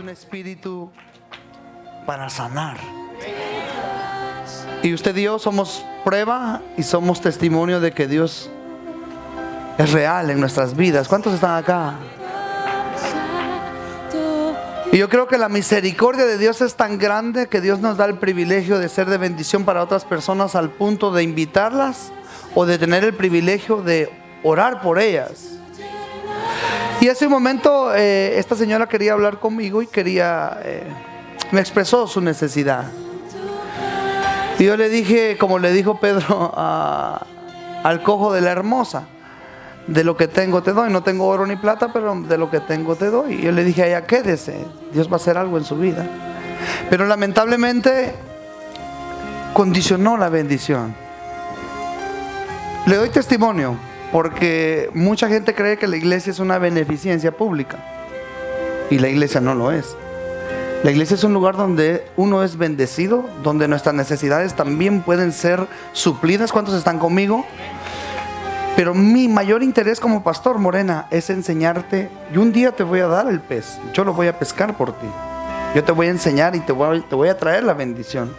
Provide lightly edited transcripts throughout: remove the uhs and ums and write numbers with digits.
un espíritu para sanar. Y usted y yo somos prueba y somos testimonio de que Dios es real en nuestras vidas. ¿Cuántos están acá? Y yo creo que la misericordia de Dios es tan grande que Dios nos da el privilegio de ser de bendición para otras personas al punto de invitarlas o de tener el privilegio de orar por ellas. Y hace un momento esta señora quería hablar conmigo y me expresó su necesidad. Y yo le dije, como le dijo Pedro al cojo de la hermosa: de lo que tengo te doy. No tengo oro ni plata, pero de lo que tengo te doy. Y yo le dije a ella: quédese, Dios va a hacer algo en su vida. Pero lamentablemente condicionó la bendición. Le doy testimonio porque mucha gente cree que la iglesia es una beneficencia pública, y la iglesia no lo es. La iglesia es un lugar donde uno es bendecido, donde nuestras necesidades también pueden ser suplidas. ¿Cuántos están conmigo? Pero mi mayor interés como pastor, Morena, es enseñarte. Y un día te voy a dar el pez, yo lo voy a pescar por ti. Yo te voy a enseñar y te voy a traer la bendición.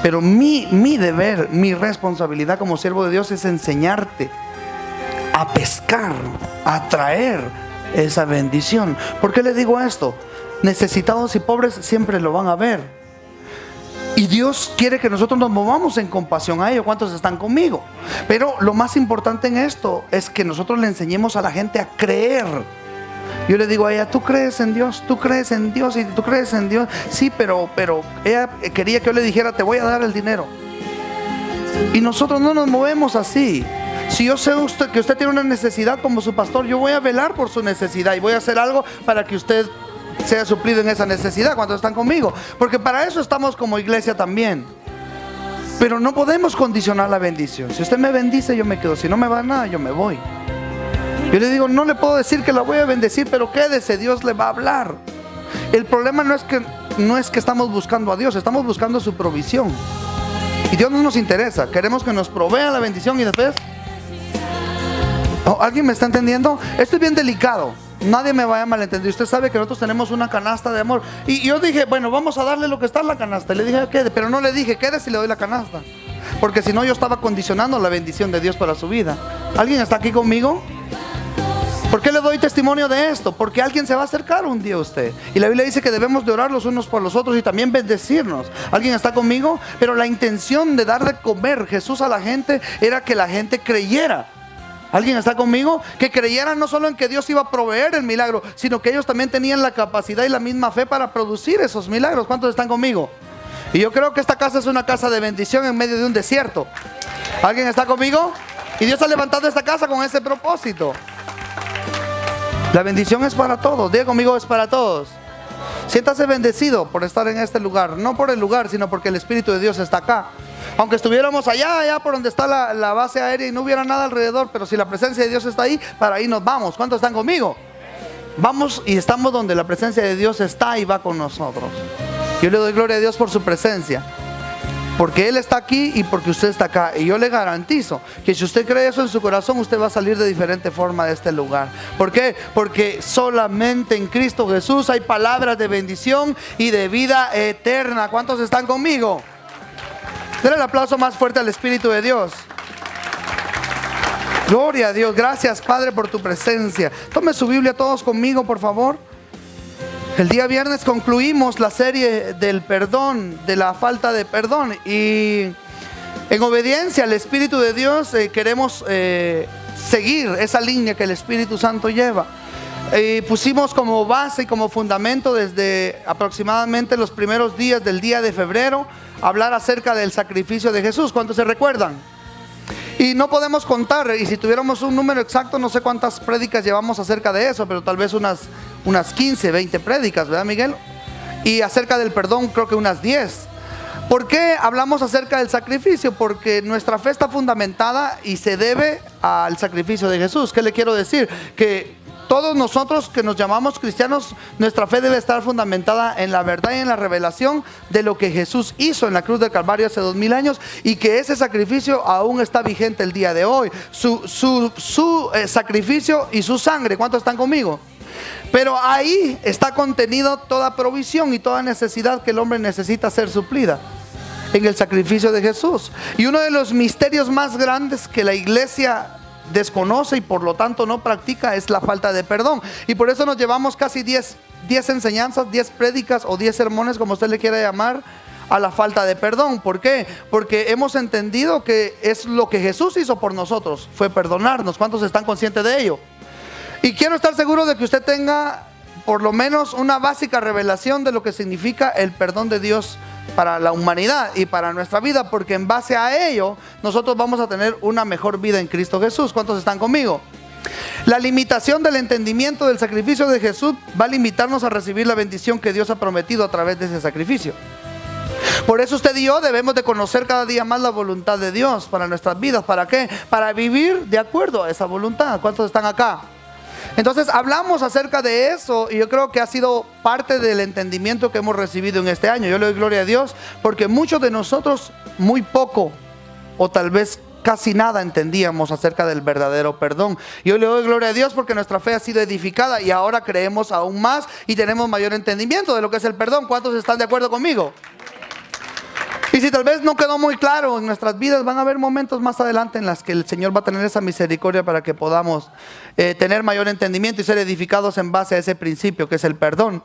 Pero mi deber, mi responsabilidad como siervo de Dios es enseñarte a pescar, a traer esa bendición. ¿Por qué le digo esto? Necesitados y pobres siempre lo van a ver. Y Dios quiere que nosotros nos movamos en compasión a ellos. ¿Cuántos están conmigo? Pero lo más importante en esto es que nosotros le enseñemos a la gente a creer. Yo le digo a ella: ¿tú crees en Dios? ¿Tú crees en Dios? ¿Y tú crees en Dios? Sí, pero ella quería que yo le dijera: te voy a dar el dinero. Y nosotros no nos movemos así. Si yo sé que usted tiene una necesidad como su pastor, yo voy a velar por su necesidad y voy a hacer algo para que usted sea suplido en esa necesidad. ¿Cuántos están conmigo? Porque para eso estamos como iglesia también. Pero no podemos condicionar la bendición. Si usted me bendice, yo me quedo. Si no me va nada, yo me voy. Yo le digo: no le puedo decir que la voy a bendecir, pero quédese, Dios le va a hablar. El problema no es que estamos buscando a Dios, estamos buscando su provisión. Y Dios no nos interesa. Queremos que nos provea la bendición y después... ¿Alguien me está entendiendo? Esto es bien delicado. Nadie me vaya a malentender. Usted sabe que nosotros tenemos una canasta de amor. Y yo dije: bueno, vamos a darle lo que está en la canasta. Y le dije: quede. Pero no le dije: quede si le doy la canasta. Porque si no, yo estaba condicionando la bendición de Dios para su vida. ¿Alguien está aquí conmigo? ¿Por qué le doy testimonio de esto? Porque alguien se va a acercar un día a usted. Y la Biblia dice que debemos de orar los unos por los otros y también bendecirnos. ¿Alguien está conmigo? Pero la intención de dar de comer Jesús a la gente era que la gente creyera. ¿Alguien está conmigo? Que creyeran no solo en que Dios iba a proveer el milagro, sino que ellos también tenían la capacidad y la misma fe para producir esos milagros. ¿Cuántos están conmigo? Y yo creo que esta casa es una casa de bendición en medio de un desierto. ¿Alguien está conmigo? Y Dios ha levantado esta casa con ese propósito. La bendición es para todos. Diga conmigo: es para todos. Siéntase bendecido por estar en este lugar. No por el lugar, sino porque el Espíritu de Dios está acá. Aunque estuviéramos allá por donde está la base aérea y no hubiera nada alrededor, pero si la presencia de Dios está ahí, para ahí nos vamos. ¿Cuántos están conmigo? Vamos y estamos donde la presencia de Dios está y va con nosotros. Yo le doy gloria a Dios por su presencia, porque Él está aquí y porque usted está acá. Y yo le garantizo que si usted cree eso en su corazón, usted va a salir de diferente forma de este lugar. ¿Por qué? Porque solamente en Cristo Jesús hay palabras de bendición y de vida eterna. ¿Cuántos están conmigo? Denle el aplauso más fuerte al Espíritu de Dios. Gloria a Dios. Gracias, Padre, por tu presencia. Tome su Biblia todos conmigo, por favor. El día viernes concluimos la serie del perdón, de la falta de perdón. Y en obediencia al Espíritu de Dios queremos seguir esa línea que el Espíritu Santo lleva. Pusimos como base y como fundamento desde aproximadamente los primeros días del día de febrero hablar acerca del sacrificio de Jesús. ¿Cuántos se recuerdan? Y no podemos contar, y si tuviéramos un número exacto, no sé cuántas prédicas llevamos acerca de eso, pero tal vez unas 15, 20 prédicas, ¿verdad, Miguel? Y acerca del perdón creo que unas 10. ¿Por qué hablamos acerca del sacrificio? Porque nuestra fe está fundamentada y se debe al sacrificio de Jesús. ¿Qué le quiero decir? Que todos nosotros que nos llamamos cristianos, nuestra fe debe estar fundamentada en la verdad y en la revelación de lo que Jesús hizo en la cruz del Calvario hace 2000 años, y que ese sacrificio aún está vigente el día de hoy. Su sacrificio y su sangre. ¿Cuántos están conmigo? Pero ahí está contenido toda provisión y toda necesidad que el hombre necesita ser suplida en el sacrificio de Jesús. Y uno de los misterios más grandes que la iglesia desconoce y por lo tanto no practica es la falta de perdón. Y por eso nos llevamos casi 10 enseñanzas, 10 prédicas o 10 sermones, como usted le quiera llamar, a la falta de perdón. ¿Por qué? Porque hemos entendido que es lo que Jesús hizo por nosotros, fue perdonarnos. ¿Cuántos están conscientes de ello? Y quiero estar seguro de que usted tenga por lo menos una básica revelación de lo que significa el perdón de Dios para la humanidad y para nuestra vida, porque en base a ello nosotros vamos a tener una mejor vida en Cristo Jesús. ¿Cuántos están conmigo? La limitación del entendimiento del sacrificio de Jesús va a limitarnos a recibir la bendición que Dios ha prometido a través de ese sacrificio. Por eso usted y yo debemos de conocer cada día más la voluntad de Dios para nuestras vidas. ¿Para qué? Para vivir de acuerdo a esa voluntad. ¿Cuántos están acá? Entonces hablamos acerca de eso y yo creo que ha sido parte del entendimiento que hemos recibido en este año. Yo le doy gloria a Dios porque muchos de nosotros muy poco o tal vez casi nada entendíamos acerca del verdadero perdón. Yo le doy gloria a Dios porque nuestra fe ha sido edificada y ahora creemos aún más y tenemos mayor entendimiento de lo que es el perdón. ¿Cuántos están de acuerdo conmigo? Y si tal vez no quedó muy claro en nuestras vidas, van a haber momentos más adelante en las que el Señor va a tener esa misericordia para que podamos tener mayor entendimiento y ser edificados en base a ese principio que es el perdón.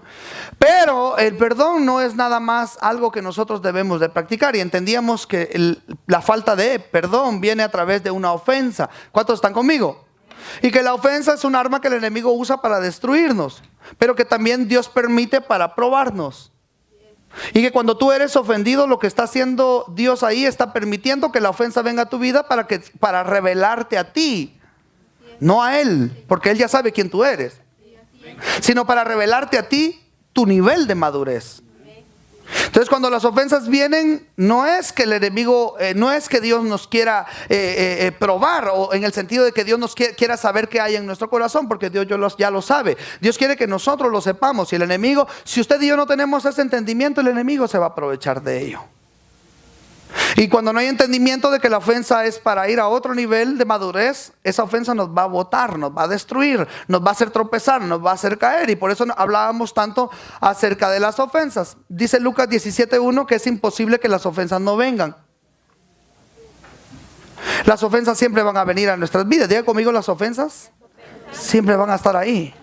Pero el perdón no es nada más algo que nosotros debemos de practicar, y entendíamos que la falta de perdón viene a través de una ofensa. ¿Cuántos están conmigo? Y que la ofensa es un arma que el enemigo usa para destruirnos, pero que también Dios permite para probarnos. Y que cuando tú eres ofendido, lo que está haciendo Dios ahí está permitiendo que la ofensa venga a tu vida para revelarte a ti, no a Él, porque Él ya sabe quién tú eres, sino para revelarte a ti tu nivel de madurez. Entonces cuando las ofensas vienen, no es que el enemigo, no es que Dios nos quiera probar, o en el sentido de que Dios nos quiera saber qué hay en nuestro corazón, porque Dios ya lo sabe. Dios quiere que nosotros lo sepamos, y el enemigo, si usted y yo no tenemos ese entendimiento, el enemigo se va a aprovechar de ello. Y cuando no hay entendimiento de que la ofensa es para ir a otro nivel de madurez, esa ofensa nos va a botar, nos va a destruir, nos va a hacer tropezar, nos va a hacer caer. Y por eso hablábamos tanto acerca de las ofensas. Dice Lucas 17:1 que es imposible que las ofensas no vengan. Las ofensas siempre van a venir a nuestras vidas. Diga conmigo, las ofensas siempre van a estar ahí.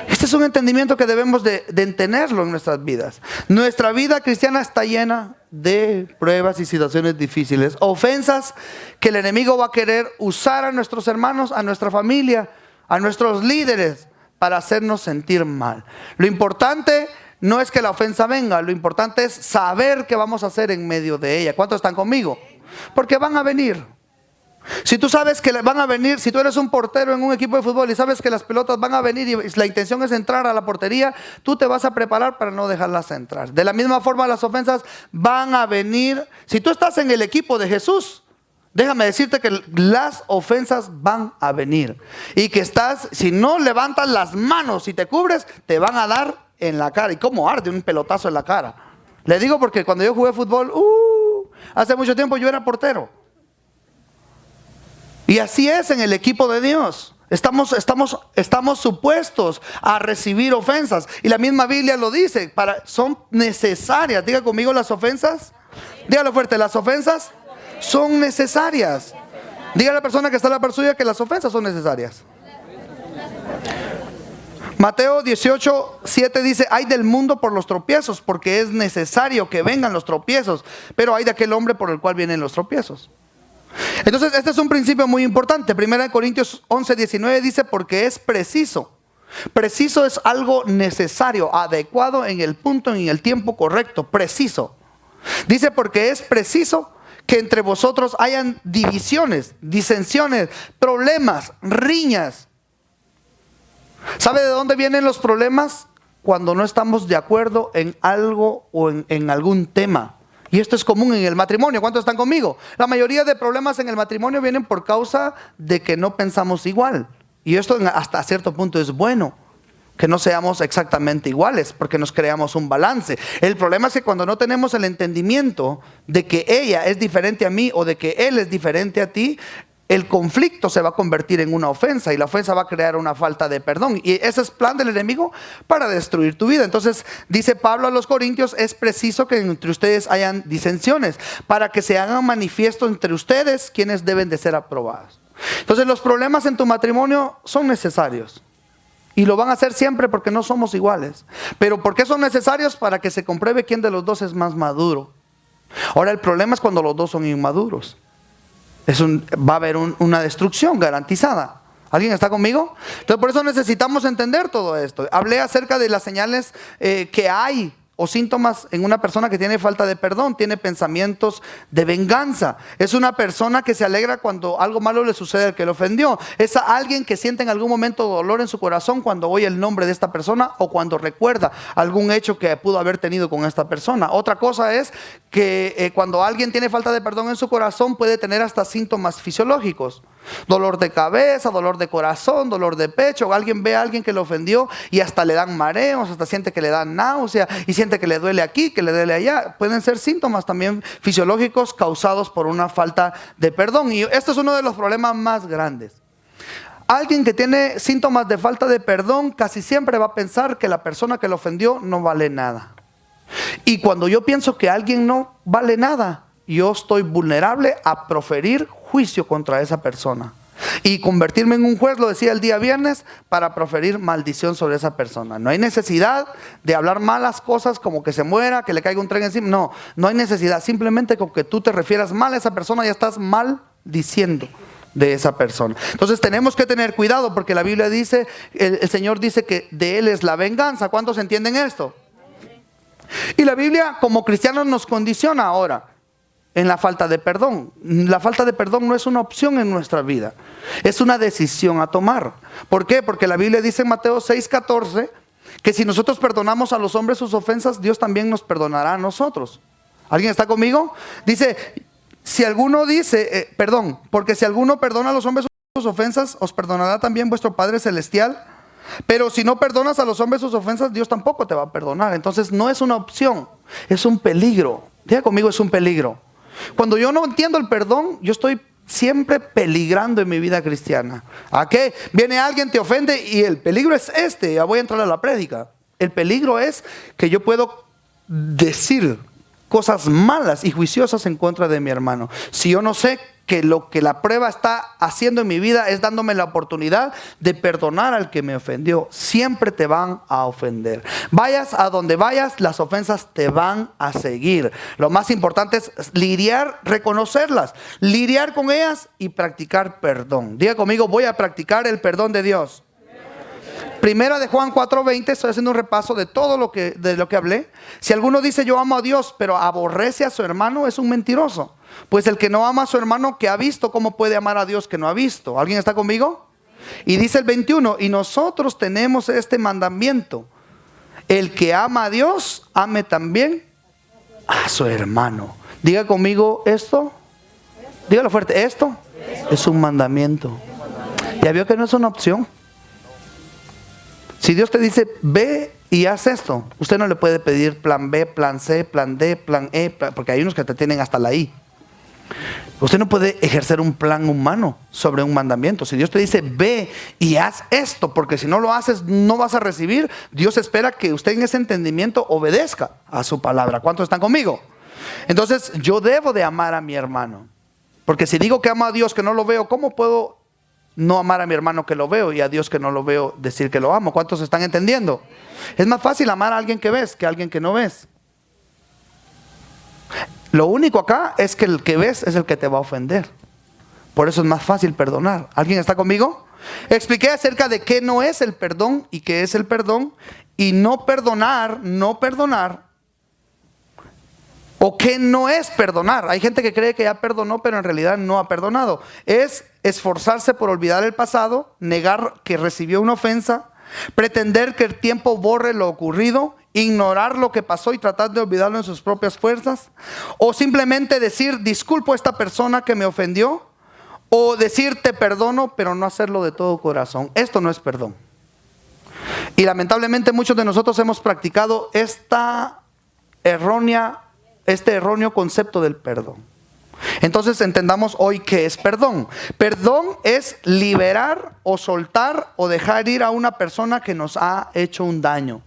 Este es un entendimiento que debemos de tenerlo en nuestras vidas. Nuestra vida cristiana está llena de pruebas y situaciones difíciles, ofensas que el enemigo va a querer usar a nuestros hermanos, a nuestra familia, a nuestros líderes, para hacernos sentir mal. Lo importante no es que la ofensa venga, lo importante es saber qué vamos a hacer en medio de ella. ¿Cuántos están conmigo? Porque van a venir. Si tú sabes que van a venir, si tú eres un portero en un equipo de fútbol y sabes que las pelotas van a venir y la intención es entrar a la portería, tú te vas a preparar para no dejarlas entrar. De la misma forma, las ofensas van a venir. Si tú estás en el equipo de Jesús, déjame decirte que las ofensas van a venir. Y que si no levantas las manos y te cubres, te van a dar en la cara. ¿Y cómo arde un pelotazo en la cara? Le digo porque cuando yo jugué fútbol, hace mucho tiempo yo era portero. Y así es en el equipo de Dios. Estamos supuestos a recibir ofensas. Y la misma Biblia lo dice, son necesarias. Diga conmigo, las ofensas. Dígalo fuerte, las ofensas son necesarias. Diga a la persona que está a la par suya que las ofensas son necesarias. Mateo 18:7 dice: ay del mundo por los tropiezos, porque es necesario que vengan los tropiezos, pero ay de aquel hombre por el cual vienen los tropiezos. Entonces este es un principio muy importante. 1 Corintios 11:19 dice: porque es preciso. Preciso es algo necesario, adecuado en el punto, en el tiempo correcto, preciso. Dice: porque es preciso que entre vosotros hayan divisiones, disensiones, problemas, riñas. ¿Sabe de dónde vienen los problemas? Cuando no estamos de acuerdo en algo o en algún tema. Y esto es común en el matrimonio. ¿Cuántos están conmigo? La mayoría de problemas en el matrimonio vienen por causa de que no pensamos igual. Y esto hasta cierto punto es bueno, que no seamos exactamente iguales, porque nos creamos un balance. El problema es que cuando no tenemos el entendimiento de que ella es diferente a mí o de que él es diferente a ti, el conflicto se va a convertir en una ofensa y la ofensa va a crear una falta de perdón. Y ese es plan del enemigo para destruir tu vida. Entonces dice Pablo a los Corintios, es preciso que entre ustedes hayan disensiones para que se hagan manifiesto entre ustedes quienes deben de ser aprobados. Entonces los problemas en tu matrimonio son necesarios. Y lo van a hacer siempre porque no somos iguales. Pero ¿por qué son necesarios? Para que se compruebe quién de los dos es más maduro. Ahora el problema es cuando los dos son inmaduros. Va a haber una destrucción garantizada. ¿Alguien está conmigo? Entonces por eso necesitamos entender todo esto. Hablé acerca de las señales que hay o síntomas en una persona que tiene falta de perdón. Tiene pensamientos de venganza. Es una persona que se alegra cuando algo malo le sucede al que le ofendió. Es alguien que siente en algún momento dolor en su corazón cuando oye el nombre de esta persona o cuando recuerda algún hecho que pudo haber tenido con esta persona. Otra cosa es que cuando alguien tiene falta de perdón en su corazón puede tener hasta síntomas fisiológicos. Dolor de cabeza, dolor de corazón, dolor de pecho. Alguien ve a alguien que le ofendió y hasta le dan mareos, hasta siente que le dan náusea y siente que le duele aquí, que le duele allá. Pueden ser síntomas también fisiológicos causados por una falta de perdón. Y esto es uno de los problemas más grandes. Alguien que tiene síntomas de falta de perdón casi siempre va a pensar que la persona que le ofendió no vale nada. Y cuando yo pienso que alguien no vale nada, yo estoy vulnerable a proferir juicio contra esa persona y convertirme en un juez, lo decía el día viernes, para proferir maldición sobre esa persona. No hay necesidad de hablar malas cosas como que se muera, que le caiga un tren encima. No hay necesidad. Simplemente con que tú te refieras mal a esa persona ya estás maldiciendo de esa persona. Entonces tenemos que tener cuidado porque la Biblia dice, el Señor dice que de Él es la venganza. ¿Cuántos entienden esto? Y la Biblia como cristianos nos condiciona ahora en la falta de perdón. La falta de perdón no es una opción en nuestra vida, es una decisión a tomar. ¿Por qué? Porque la Biblia dice en Mateo 6:14 que si nosotros perdonamos a los hombres sus ofensas, Dios también nos perdonará a nosotros. ¿Alguien está conmigo? Dice, si alguno dice, porque si alguno perdona a los hombres sus ofensas, os perdonará también vuestro Padre Celestial. Pero si no perdonas a los hombres sus ofensas, Dios tampoco te va a perdonar. Entonces no es una opción, es un peligro. Diga conmigo, es un peligro. Cuando yo no entiendo el perdón, yo estoy siempre peligrando en mi vida cristiana. ¿A qué? Viene alguien, te ofende y el peligro es ya voy a entrar a la prédica. El peligro es que yo puedo decir cosas malas y juiciosas en contra de mi hermano. Si yo no sé que lo que la prueba está haciendo en mi vida es dándome la oportunidad de perdonar al que me ofendió. Siempre te van a ofender. Vayas a donde vayas, las ofensas te van a seguir. Lo más importante es lidiar, reconocerlas, lidiar con ellas y practicar perdón. Diga conmigo, voy a practicar el perdón de Dios. Primera de Juan 4:20, estoy haciendo un repaso de todo de lo que hablé. Si alguno dice yo amo a Dios, pero aborrece a su hermano, es un mentiroso. Pues el que no ama a su hermano que ha visto, ¿cómo puede amar a Dios que no ha visto? ¿Alguien está conmigo? Y dice el 21, y nosotros tenemos este mandamiento: el que ama a Dios, ame también a su hermano. Diga conmigo esto. Dígalo fuerte, esto es un mandamiento. Ya vio que no es una opción. Si Dios te dice, ve y haz esto, usted no le puede pedir plan B, plan C, plan D, plan E, porque hay unos que te tienen hasta la I. Usted no puede ejercer un plan humano sobre un mandamiento. Si Dios te dice, ve y haz esto, porque si no lo haces, no vas a recibir. Dios espera que usted en ese entendimiento obedezca a su palabra. ¿Cuántos están conmigo? Entonces, yo debo de amar a mi hermano. Porque si digo que amo a Dios que no lo veo, ¿cómo puedo no amar a mi hermano que lo veo y a Dios que no lo veo decir que lo amo? ¿Cuántos están entendiendo? Es más fácil amar a alguien que ves que a alguien que no ves. Lo único acá es que el que ves es el que te va a ofender. Por eso es más fácil perdonar. ¿Alguien está conmigo? Expliqué acerca de qué no es el perdón y qué es el perdón. Y no perdonar, o qué no es perdonar. Hay gente que cree que ya perdonó, pero en realidad no ha perdonado. Es esforzarse por olvidar el pasado, negar que recibió una ofensa, pretender que el tiempo borre lo ocurrido, ignorar lo que pasó y tratar de olvidarlo en sus propias fuerzas, o simplemente decir disculpo a esta persona que me ofendió, o decir te perdono pero no hacerlo de todo corazón. Esto no es perdón. Y lamentablemente muchos de nosotros hemos practicado este erróneo concepto del perdón. Entonces entendamos hoy qué es perdón. Perdón es liberar o soltar o dejar ir a una persona que nos ha hecho un daño.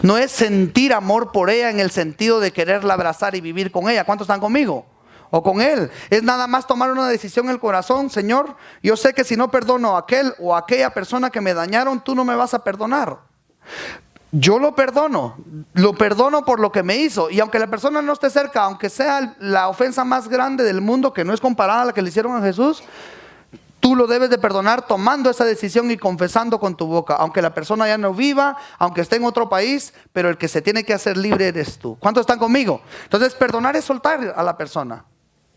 No es sentir amor por ella en el sentido de quererla abrazar y vivir con ella. ¿Cuántos están conmigo? O con él. Es nada más tomar una decisión en el corazón. Señor, yo sé que si no perdono a aquel o a aquella persona que me dañaron, tú no me vas a perdonar. Yo lo perdono por lo que me hizo. Y aunque la persona no esté cerca, aunque sea la ofensa más grande del mundo, que no es comparada a la que le hicieron a Jesús, tú lo debes de perdonar tomando esa decisión y confesando con tu boca. Aunque la persona ya no viva, aunque esté en otro país, pero el que se tiene que hacer libre eres tú. ¿Cuántos están conmigo? Entonces perdonar es soltar a la persona,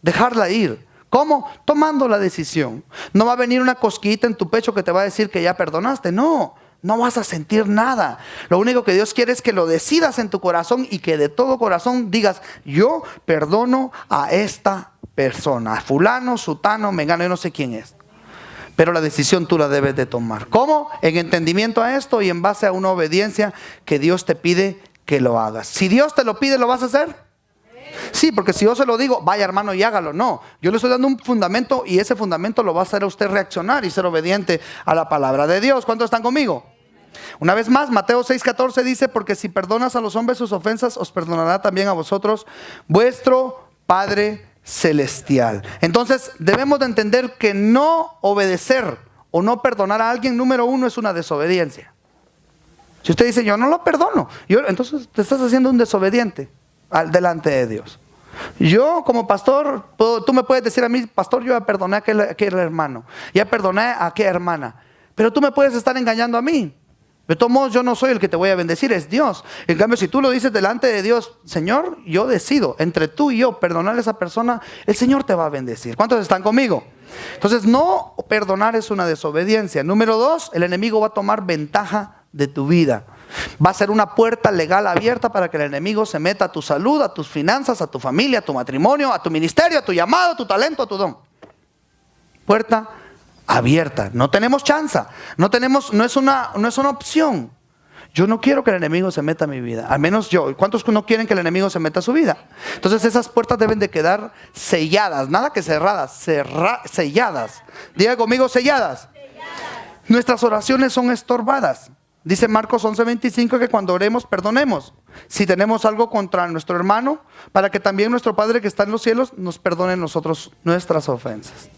dejarla ir. ¿Cómo? Tomando la decisión. No va a venir una cosquillita en tu pecho que te va a decir que ya perdonaste. No vas a sentir nada. Lo único que Dios quiere es que lo decidas en tu corazón y que de todo corazón digas: yo perdono a esta persona, a fulano, sutano, mengano, yo no sé quién es. Pero la decisión tú la debes de tomar. ¿Cómo? En entendimiento a esto y en base a una obediencia que Dios te pide que lo hagas. Si Dios te lo pide, ¿lo vas a hacer? Sí, porque si yo se lo digo, vaya hermano y hágalo. No, yo le estoy dando un fundamento y ese fundamento lo va a hacer a usted reaccionar y ser obediente a la palabra de Dios. ¿Cuántos están conmigo? Una vez más, Mateo 6:14 dice: porque si perdonas a los hombres sus ofensas, os perdonará también a vosotros vuestro Padre Celestial. Entonces debemos de entender que no obedecer o no perdonar a alguien, número uno, es una desobediencia. Si usted dice: yo no lo perdono, entonces te estás haciendo un desobediente delante de Dios. Yo como pastor, tú me puedes decir a mí: pastor, yo ya perdoné a aquel hermano, ya perdoné a aquella hermana, pero tú me puedes estar engañando a mí. De todos modos, yo no soy el que te voy a bendecir, es Dios. En cambio, si tú lo dices delante de Dios: Señor, yo decido entre tú y yo perdonar a esa persona, el Señor te va a bendecir. ¿Cuántos están conmigo? Entonces, no perdonar es una desobediencia. Número dos, el enemigo va a tomar ventaja de tu vida. Va a ser una puerta legal abierta para que el enemigo se meta a tu salud, a tus finanzas, a tu familia, a tu matrimonio, a tu ministerio, a tu llamado, a tu talento, a tu don. Puerta abierta. No tenemos chance. No es una opción. Yo no quiero que el enemigo se meta a mi vida. Al menos yo. ¿Cuántos no quieren que el enemigo se meta a su vida? Entonces esas puertas deben de quedar selladas. Nada que cerradas. Selladas. Diga conmigo: selladas. Nuestras oraciones son estorbadas. Dice Marcos 11:25 que cuando oremos, perdonemos si tenemos algo contra nuestro hermano, para que también nuestro Padre que está en los cielos nos perdone nosotros nuestras ofensas.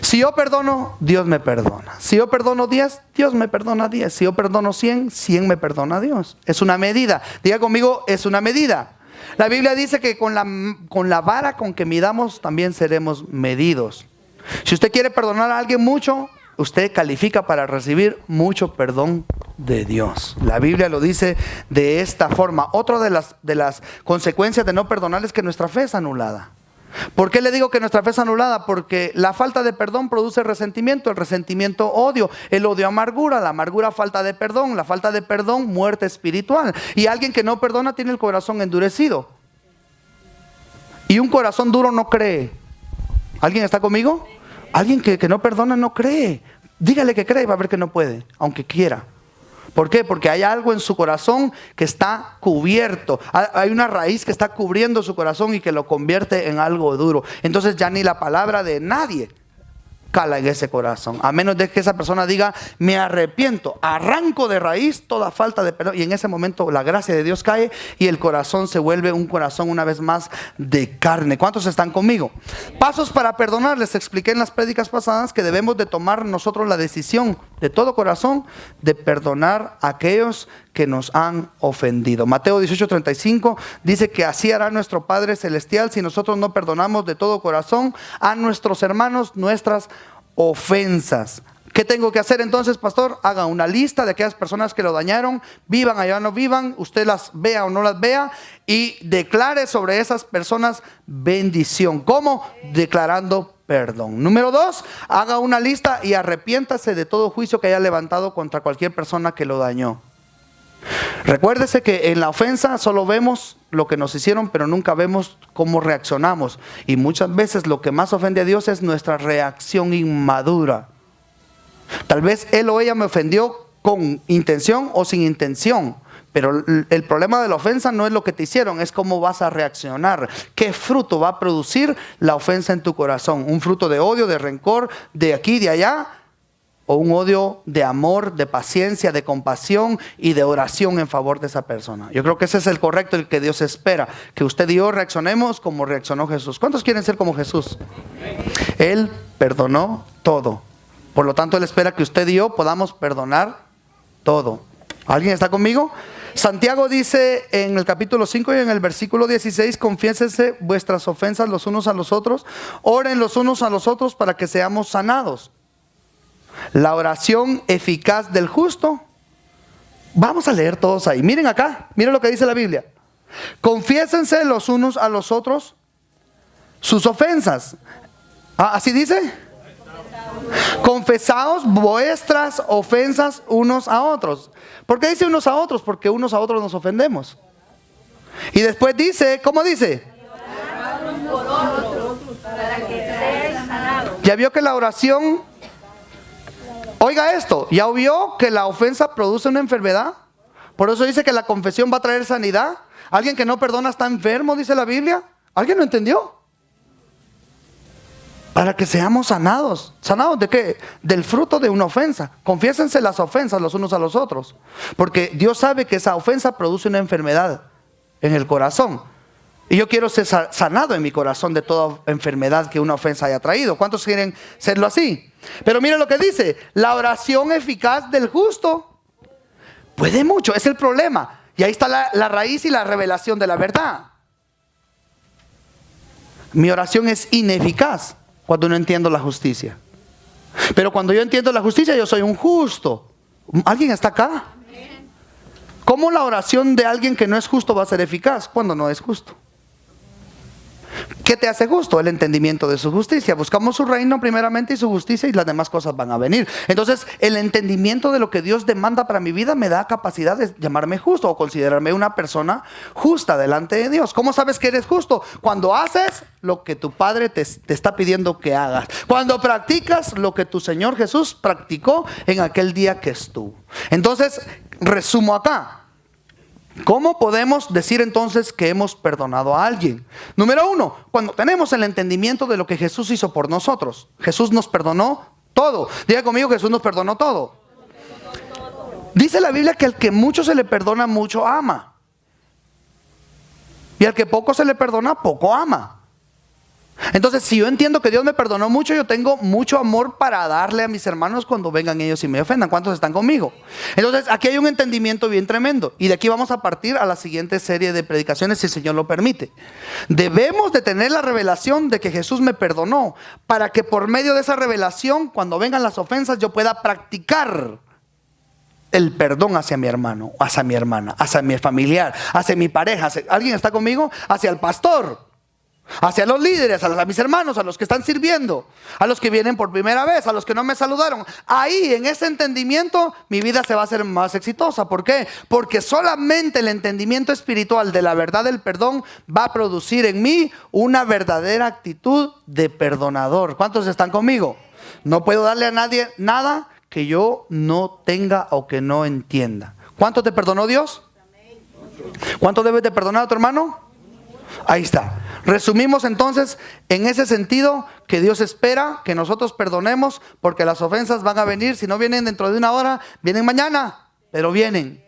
Si yo perdono, Dios me perdona. Si yo perdono 10, Dios me perdona 10. Si yo perdono 100, 100 me perdona Dios. Es una medida. Diga conmigo: es una medida. La Biblia dice que con la vara con que midamos también seremos medidos. Si usted quiere perdonar a alguien mucho, usted califica para recibir mucho perdón de Dios. La Biblia lo dice de esta forma. Otra de las consecuencias de no perdonar es que nuestra fe es anulada. ¿Por qué le digo que nuestra fe es anulada? Porque la falta de perdón produce resentimiento, el resentimiento odio, el odio amargura, la amargura falta de perdón, la falta de perdón muerte espiritual. Y alguien que no perdona tiene el corazón endurecido. Y un corazón duro no cree. ¿Alguien está conmigo? Alguien que no perdona no cree. Dígale que cree y va a ver que no puede, aunque quiera. ¿Por qué? Porque hay algo en su corazón que está cubierto. Hay una raíz que está cubriendo su corazón y que lo convierte en algo duro. Entonces ya ni la palabra de nadie cala en ese corazón, a menos de que esa persona diga: me arrepiento, arranco de raíz toda falta de perdón. Y en ese momento la gracia de Dios cae y el corazón se vuelve un corazón una vez más de carne. ¿Cuántos están conmigo? Pasos para perdonar. Les expliqué en las prédicas pasadas que debemos de tomar nosotros la decisión de todo corazón de perdonar a aquellos que nos han ofendido. Mateo 18:35 dice que así hará nuestro Padre Celestial si nosotros no perdonamos de todo corazón a nuestros hermanos nuestras ofensas. ¿Qué tengo que hacer entonces, pastor? Haga una lista de aquellas personas que lo dañaron, vivan allá o no vivan, usted las vea o no las vea, y declare sobre esas personas bendición. ¿Cómo? Declarando perdón. Número 2, haga una lista y arrepiéntase de todo juicio que haya levantado contra cualquier persona que lo dañó. Recuérdese que en la ofensa solo vemos lo que nos hicieron, pero nunca vemos cómo reaccionamos. Y muchas veces lo que más ofende a Dios es nuestra reacción inmadura. Tal vez él o ella me ofendió con intención o sin intención, Pero el problema de la ofensa no es lo que te hicieron, es cómo vas a reaccionar. ¿Qué fruto va a producir la ofensa en tu corazón? ¿Un fruto de odio, de rencor, de aquí, de allá? ¿O un odio de amor, de paciencia, de compasión y de oración en favor de esa persona? Yo creo que ese es el correcto, el que Dios espera. Que usted y yo reaccionemos como reaccionó Jesús. ¿Cuántos quieren ser como Jesús? Él perdonó todo. Por lo tanto, Él espera que usted y yo podamos perdonar todo. ¿Alguien está conmigo? Santiago dice en el capítulo 5 y en el versículo 16: confiésense vuestras ofensas los unos a los otros, oren los unos a los otros para que seamos sanados. La oración eficaz del justo. Vamos a leer todos ahí. Miren acá, miren lo que dice la Biblia. Confiésense los unos a los otros sus ofensas. ¿Así dice? Confesaos vuestras ofensas unos a otros. ¿Por qué dice unos a otros? Porque unos a otros nos ofendemos. Y después dice, ¿cómo dice? Ya vio que la oración, oiga esto, ya vio que la ofensa produce una enfermedad. Por eso dice que la confesión va a traer sanidad. Alguien que no perdona está enfermo, dice la Biblia. ¿Alguien lo entendió? Para que seamos sanados. ¿Sanados de qué? Del fruto de una ofensa. Confiésense las ofensas los unos a los otros. Porque Dios sabe que esa ofensa produce una enfermedad en el corazón. Y yo quiero ser sanado en mi corazón de toda enfermedad que una ofensa haya traído. ¿Cuántos quieren serlo así? Pero mire lo que dice. La oración eficaz del justo puede mucho. Es el problema. Y ahí está la raíz y la revelación de la verdad. Mi oración es ineficaz cuando no entiendo la justicia. Pero cuando yo entiendo la justicia, yo soy un justo. ¿Alguien está acá? ¿Cómo la oración de alguien que no es justo va a ser eficaz cuando no es justo? ¿Qué te hace justo? El entendimiento de su justicia. Buscamos su reino primeramente y su justicia, y las demás cosas van a venir. Entonces, el entendimiento de lo que Dios demanda para mi vida me da capacidad de llamarme justo o considerarme una persona justa delante de Dios. ¿Cómo sabes que eres justo? Cuando haces lo que tu Padre te está pidiendo que hagas. Cuando practicas lo que tu Señor Jesús practicó en aquel día que estuvo. Entonces, resumo acá. ¿Cómo podemos decir entonces que hemos perdonado a alguien? Número uno, cuando tenemos el entendimiento de lo que Jesús hizo por nosotros. Jesús nos perdonó todo. Diga conmigo, Jesús nos perdonó todo. Dice la Biblia que al que mucho se le perdona, mucho ama. Y al que poco se le perdona, poco ama. Entonces, si yo entiendo que Dios me perdonó mucho, yo tengo mucho amor para darle a mis hermanos cuando vengan ellos y me ofendan. ¿Cuántos están conmigo? Entonces, aquí hay un entendimiento bien tremendo. Y de aquí vamos a partir a la siguiente serie de predicaciones, si el Señor lo permite. Debemos de tener la revelación de que Jesús me perdonó, para que por medio de esa revelación, cuando vengan las ofensas, yo pueda practicar el perdón hacia mi hermano, hacia mi hermana, hacia mi familiar, hacia mi pareja. ¿Alguien está conmigo? Hacia el pastor, hacia los líderes, a mis hermanos, a los que están sirviendo, a los que vienen por primera vez, a los que no me saludaron. Ahí, en ese entendimiento, mi vida se va a hacer más exitosa. ¿Por qué? Porque solamente el entendimiento espiritual de la verdad del perdón va a producir en mí una verdadera actitud de perdonador. ¿Cuántos están conmigo? No puedo darle a nadie nada que yo no tenga o que no entienda. ¿Cuánto te perdonó Dios? ¿Cuánto debes de perdonar a tu hermano? Ahí está. Resumimos entonces en ese sentido que Dios espera que nosotros perdonemos, porque las ofensas van a venir. Si no vienen dentro de una hora, vienen mañana, pero vienen.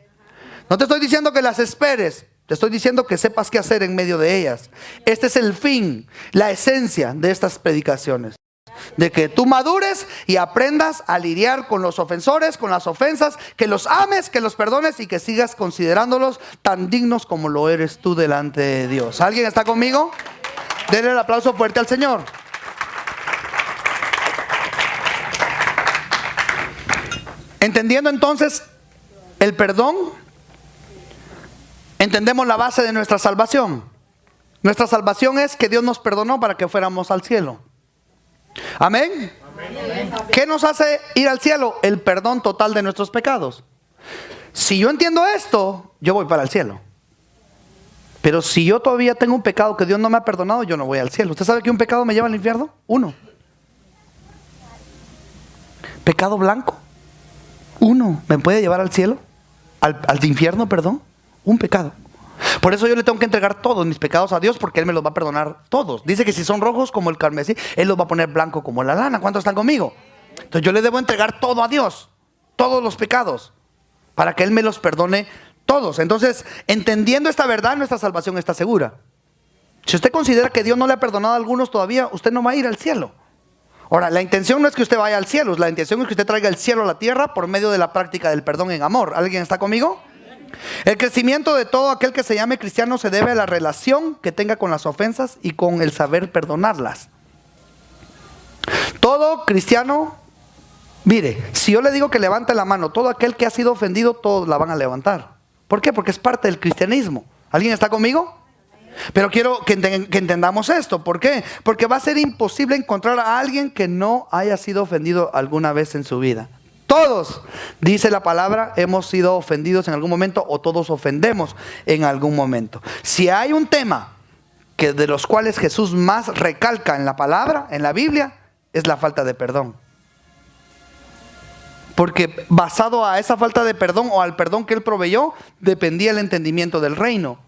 No te estoy diciendo que las esperes, te estoy diciendo que sepas qué hacer en medio de ellas. Este es el fin, la esencia de estas predicaciones. De que tú madures y aprendas a lidiar con los ofensores, con las ofensas, que los ames, que los perdones y que sigas considerándolos tan dignos como lo eres tú delante de Dios. ¿Alguien está conmigo? Denle el aplauso fuerte al Señor. Entendiendo entonces el perdón, entendemos la base de nuestra salvación. Nuestra salvación es que Dios nos perdonó para que fuéramos al cielo. Amén. ¿Qué nos hace ir al cielo? El perdón total de nuestros pecados. Si yo entiendo esto, yo voy para el cielo. Pero si yo todavía tengo un pecado que Dios no me ha perdonado, yo no voy al cielo. ¿Usted sabe que un pecado me lleva al infierno? Uno. Pecado blanco. Uno. ¿Me puede llevar al cielo? Al infierno, perdón. Un pecado. Por eso yo le tengo que entregar todos mis pecados a Dios, porque Él me los va a perdonar todos. Dice que si son rojos como el carmesí, Él los va a poner blanco como la lana. ¿Cuántos están conmigo? Entonces yo le debo entregar todo a Dios, todos los pecados, para que Él me los perdone todos. Entonces, entendiendo esta verdad, nuestra salvación está segura. Si usted considera que Dios no le ha perdonado a algunos todavía, usted no va a ir al cielo. Ahora, la intención no es que usted vaya al cielo, la intención es que usted traiga el cielo a la tierra por medio de la práctica del perdón en amor. ¿Alguien está conmigo? El crecimiento de todo aquel que se llame cristiano se debe a la relación que tenga con las ofensas y con el saber perdonarlas. Todo cristiano, mire, si yo le digo que levante la mano, todo aquel que ha sido ofendido, todos la van a levantar. ¿Por qué? Porque es parte del cristianismo. ¿Alguien está conmigo? Pero quiero que entendamos esto. ¿Por qué? Porque va a ser imposible encontrar a alguien que no haya sido ofendido alguna vez en su vida. Todos, dice la palabra, hemos sido ofendidos en algún momento, o todos ofendemos en algún momento. Si hay un tema que de los cuales Jesús más recalca en la palabra, en la Biblia, es la falta de perdón. Porque basado a esa falta de perdón o al perdón que Él proveyó, dependía el entendimiento del reino.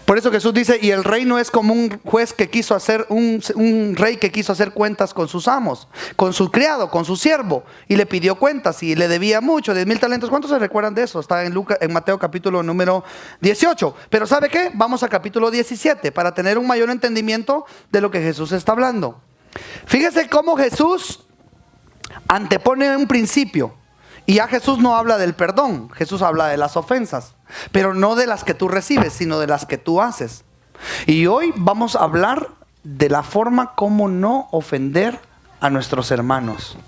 Por eso Jesús dice, y el reino es como un juez que quiso hacer, un rey que quiso hacer cuentas con sus amos, con su criado, con su siervo, y le pidió cuentas y le debía mucho, 10,000 talentos. ¿Cuántos se recuerdan de eso? Está en Mateo capítulo número 18. Pero ¿sabe qué? Vamos a capítulo 17 para tener un mayor entendimiento de lo que Jesús está hablando. Fíjese cómo Jesús antepone un principio. Y ya Jesús no habla del perdón, Jesús habla de las ofensas, pero no de las que tú recibes, sino de las que tú haces. Y hoy vamos a hablar de la forma como no ofender a nuestros hermanos.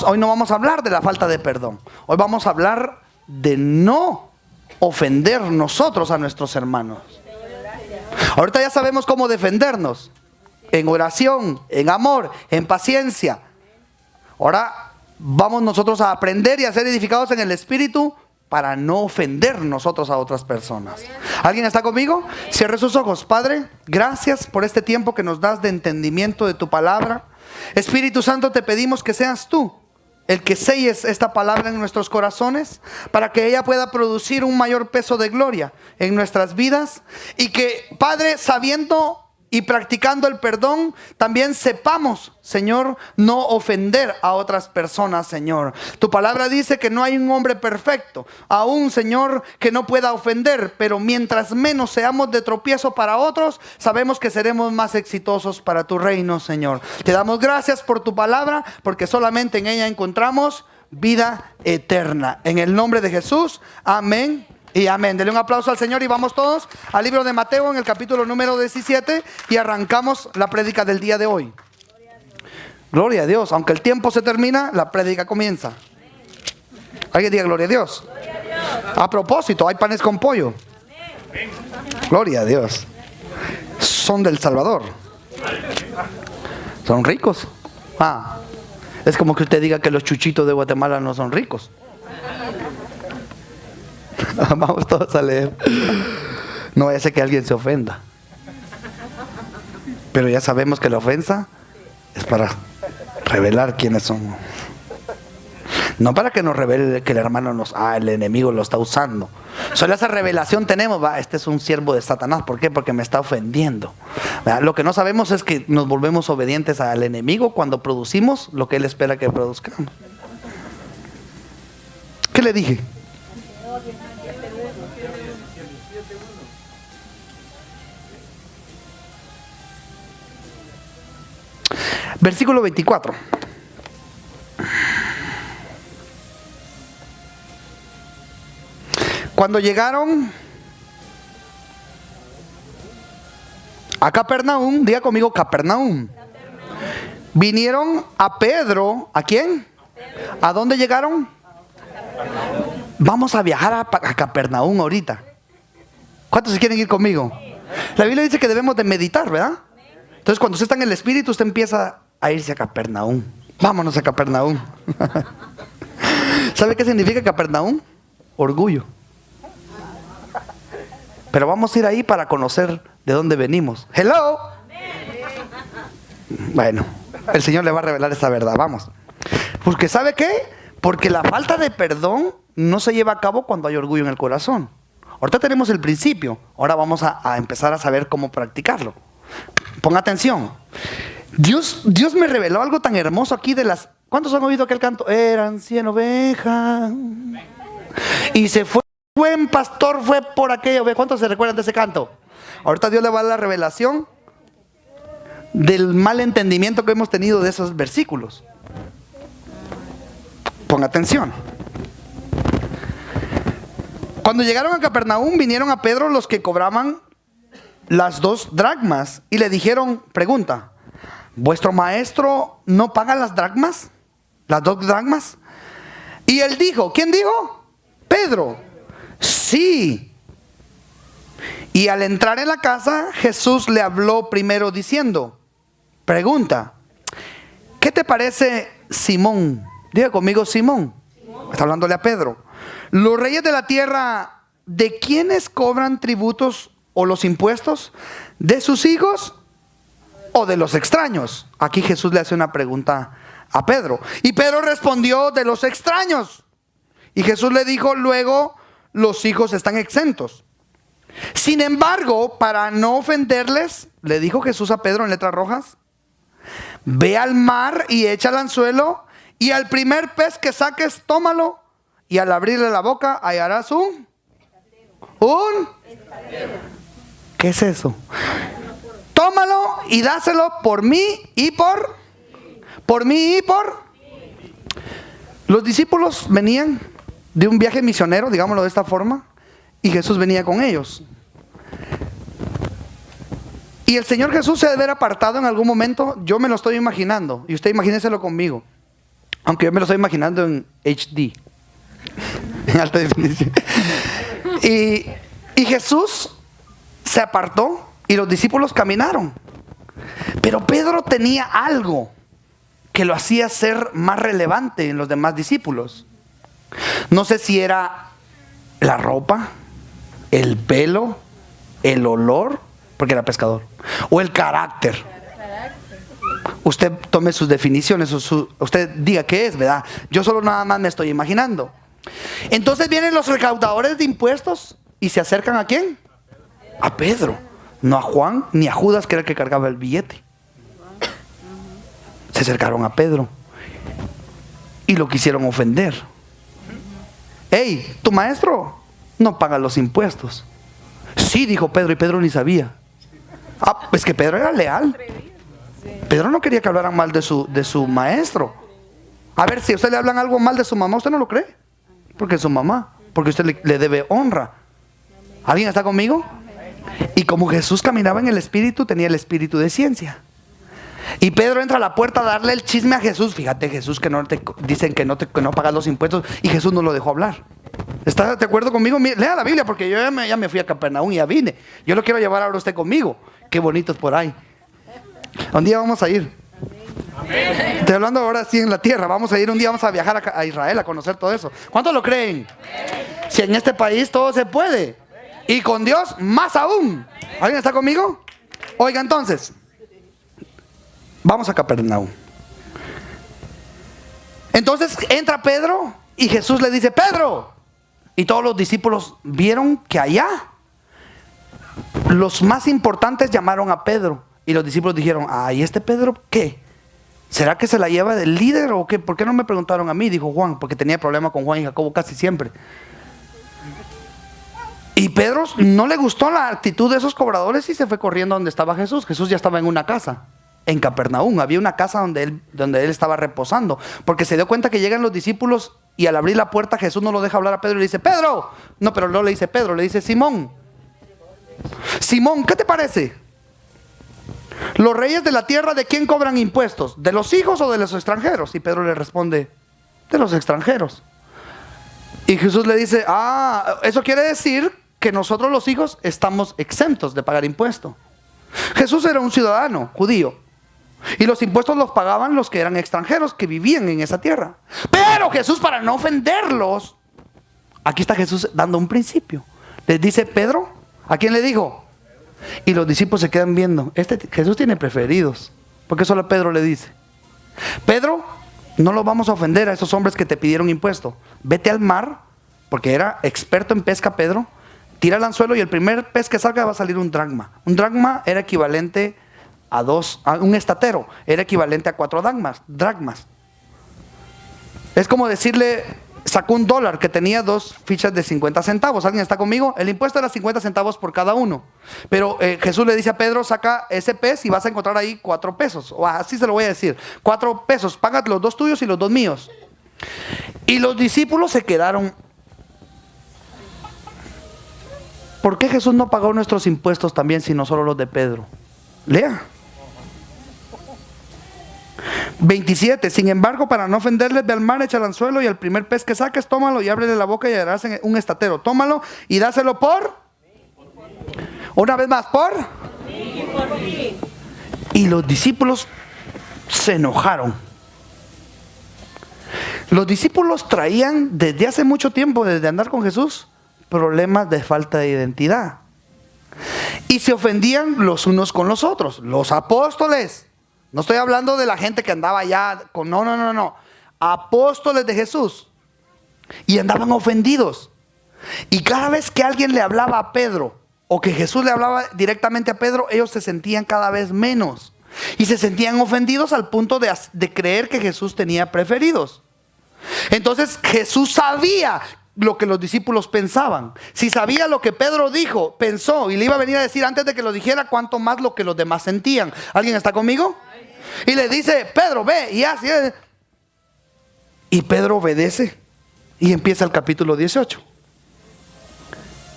Hoy no vamos a hablar de la falta de perdón, hoy vamos a hablar de no ofender nosotros a nuestros hermanos. Ahorita ya sabemos cómo defendernos, en oración, en amor, en paciencia. Ahora vamos nosotros a aprender y a ser edificados en el Espíritu para no ofender nosotros a otras personas. ¿Alguien está conmigo? Cierre sus ojos. Padre, gracias por este tiempo que nos das de entendimiento de tu palabra. Espíritu Santo, te pedimos que seas tú el que selles esta palabra en nuestros corazones, para que ella pueda producir un mayor peso de gloria en nuestras vidas, y que, Padre, sabiendo y practicando el perdón, también sepamos, Señor, no ofender a otras personas, Señor. Tu palabra dice que no hay un hombre perfecto, aún, Señor, que no pueda ofender, pero mientras menos seamos de tropiezo para otros, sabemos que seremos más exitosos para tu reino, Señor. Te damos gracias por tu palabra, porque solamente en ella encontramos vida eterna. En el nombre de Jesús, amén y amén. Dele un aplauso al Señor y vamos todos al libro de Mateo en el capítulo número 17 y arrancamos la prédica del día de hoy. Gloria a Dios. Aunque el tiempo se termina, la prédica comienza. Alguien diga gloria a Dios. A propósito, hay panes con pollo. Gloria a Dios. Son del Salvador. Son ricos. Es como que usted diga que los chuchitos de Guatemala no son ricos. Vamos todos a leer. No vaya a ser que alguien se ofenda. Pero ya sabemos que la ofensa es para revelar quiénes somos. No para que nos revele que el hermano el enemigo lo está usando. Solo esa revelación tenemos, este es un siervo de Satanás. ¿Por qué? Porque me está ofendiendo. Lo que no sabemos es que nos volvemos obedientes al enemigo cuando producimos lo que él espera que produzcamos. ¿Qué le dije? Versículo 24. Cuando llegaron a Capernaum, diga conmigo Capernaum. Vinieron a Pedro, ¿a quién? ¿A dónde llegaron? Vamos a viajar a Capernaum ahorita. ¿Cuántos se quieren ir conmigo? La Biblia dice que debemos de meditar, ¿verdad? Entonces cuando usted está en el Espíritu, usted empieza a irse a Capernaum. Vámonos a Capernaum. ¿Sabe qué significa Capernaum? Orgullo. Pero vamos a ir ahí para conocer de dónde venimos. Hello. Bueno, el Señor le va a revelar esa verdad. Vamos. Porque ¿sabe qué? Porque la falta de perdón no se lleva a cabo cuando hay orgullo en el corazón. Ahorita tenemos el principio, ahora vamos a empezar a saber cómo practicarlo. Ponga atención. Dios me reveló algo tan hermoso aquí de las... ¿Cuántos han oído aquel canto? Eran 100 ovejas. Y se fue, buen pastor fue por aquello. ¿Cuántos se recuerdan de ese canto? Ahorita Dios le va a dar la revelación del mal entendimiento que hemos tenido de esos versículos. Ponga atención. Cuando llegaron a Capernaum, vinieron a Pedro los que cobraban las 2 dracmas y le dijeron, pregunta, ¿vuestro maestro no paga las dracmas? ¿Las 2 dracmas? Y él dijo, ¿quién dijo? Pedro. Sí. Y al entrar en la casa, Jesús le habló primero diciendo, pregunta, ¿qué te parece, Simón? Diga conmigo, Simón. Está hablándole a Pedro. Los reyes de la tierra, ¿de quiénes cobran tributos o los impuestos? ¿De sus hijos o de los extraños? Aquí Jesús le hace una pregunta a Pedro. Y Pedro respondió, de los extraños. Y Jesús le dijo, luego los hijos están exentos. Sin embargo, para no ofenderles, le dijo Jesús a Pedro en letras rojas, ve al mar y echa el anzuelo, y al primer pez que saques, tómalo, y al abrirle la boca hallarás un ¿qué es eso? Tómalo y dáselo por mí y por los discípulos venían de un viaje misionero, digámoslo de esta forma, y Jesús venía con ellos. Y el Señor Jesús se debe haber apartado en algún momento. Yo me lo estoy imaginando, y usted imagínenselo conmigo, aunque yo me lo estoy imaginando en HD, en alta definición. Y Jesús se apartó y los discípulos caminaron. Pero Pedro tenía algo que lo hacía ser más relevante en los demás discípulos. No sé si era la ropa, el pelo, el olor, porque era pescador, o el carácter. Usted tome sus definiciones, usted diga qué es, ¿verdad? Yo solo nada más me estoy imaginando. Entonces vienen los recaudadores de impuestos y se acercan ¿a quién? A Pedro, no a Juan ni a Judas, que era el que cargaba el billete. Se acercaron a Pedro y lo quisieron ofender. Hey, tu maestro no paga los impuestos. Sí, dijo Pedro, y Pedro ni sabía. Es que Pedro era leal. Pedro no quería que hablaran mal de su maestro. A ver, si a usted le hablan algo mal de su mamá, ¿usted no lo cree? Porque es su mamá, porque usted le debe honra. ¿Alguien está conmigo? Y como Jesús caminaba en el espíritu, tenía el espíritu de ciencia. Y Pedro entra a la puerta a darle el chisme a Jesús. Fíjate, Jesús, que no te dicen que no pagas los impuestos, y Jesús no lo dejó hablar. ¿Está de acuerdo conmigo? Lea la Biblia, porque yo ya me fui a Capernaum y ya vine. Yo lo quiero llevar ahora usted conmigo. Qué bonito es por ahí. Un día vamos a ir. Amén. Estoy hablando ahora sí en la tierra. Vamos a ir un día, vamos a viajar a Israel a conocer todo eso. ¿Cuántos lo creen? Si en este país todo se puede, y con Dios más aún. ¿Alguien está conmigo? Oiga, entonces, vamos a Capernaum. Entonces entra Pedro y Jesús le dice, Pedro. Y todos los discípulos vieron que allá los más importantes llamaron a Pedro. Y los discípulos dijeron, ¿y este Pedro qué? ¿Será que se la lleva del líder o qué? ¿Por qué no me preguntaron a mí? Dijo Juan, porque tenía problema con Juan y Jacobo casi siempre. Y Pedro no le gustó la actitud de esos cobradores y se fue corriendo donde estaba Jesús. Jesús ya estaba en una casa, en Capernaum. Había una casa donde él estaba reposando, porque se dio cuenta que llegan los discípulos y al abrir la puerta Jesús no lo deja hablar a Pedro y le dice, Pedro. No, pero no le dice Pedro, le dice Simón. Simón, ¿qué te parece? Los reyes de la tierra, ¿de quién cobran impuestos? ¿De los hijos o de los extranjeros? Y Pedro le responde, de los extranjeros. Y Jesús le dice, eso quiere decir que nosotros los hijos estamos exentos de pagar impuestos. Jesús era un ciudadano judío y los impuestos los pagaban los que eran extranjeros, que vivían en esa tierra. Pero Jesús, para no ofenderlos, aquí está Jesús dando un principio. Les dice, Pedro, ¿a quién le dijo? Y los discípulos se quedan viendo. Jesús tiene preferidos, porque solo a Pedro le dice, Pedro, no los vamos a ofender a esos hombres que te pidieron impuesto. Vete al mar, porque era experto en pesca Pedro, tira el anzuelo y el primer pez que salga va a salir un dracma. Un dracma era equivalente a un estatero, era equivalente a 4 dracmas. Es como decirle, sacó $1 que tenía 2 fichas de 50 centavos. ¿Alguien está conmigo? El impuesto era 50 centavos por cada uno. Pero Jesús le dice a Pedro, saca ese pez y vas a encontrar ahí 4 pesos. O así se lo voy a decir. 4 pesos, paga los 2 tuyos y los 2 míos. Y los discípulos se quedaron. ¿Por qué Jesús no pagó nuestros impuestos también, sino solo los de Pedro? Lea. 27. Sin embargo, para no ofenderles, ve al mar, echa el anzuelo y el primer pez que saques, tómalo y ábrele la boca y hallarás un estatero. Tómalo y dáselo por. Una vez más, por. Y los discípulos se enojaron. Los discípulos traían desde hace mucho tiempo, desde andar con Jesús, problemas de falta de identidad. Y se ofendían los unos con los otros. Los apóstoles. No estoy hablando de la gente que andaba allá con... No. Apóstoles de Jesús. Y andaban ofendidos. Y cada vez que alguien le hablaba a Pedro, o que Jesús le hablaba directamente a Pedro, ellos se sentían cada vez menos. Y se sentían ofendidos al punto de creer que Jesús tenía preferidos. Entonces Jesús sabía lo que los discípulos pensaban. Si sabía lo que Pedro dijo, pensó y le iba a venir a decir antes de que lo dijera, cuánto más lo que los demás sentían. ¿Alguien está conmigo? Y le dice, Pedro, ve y haz. Y Pedro obedece y empieza el capítulo 18.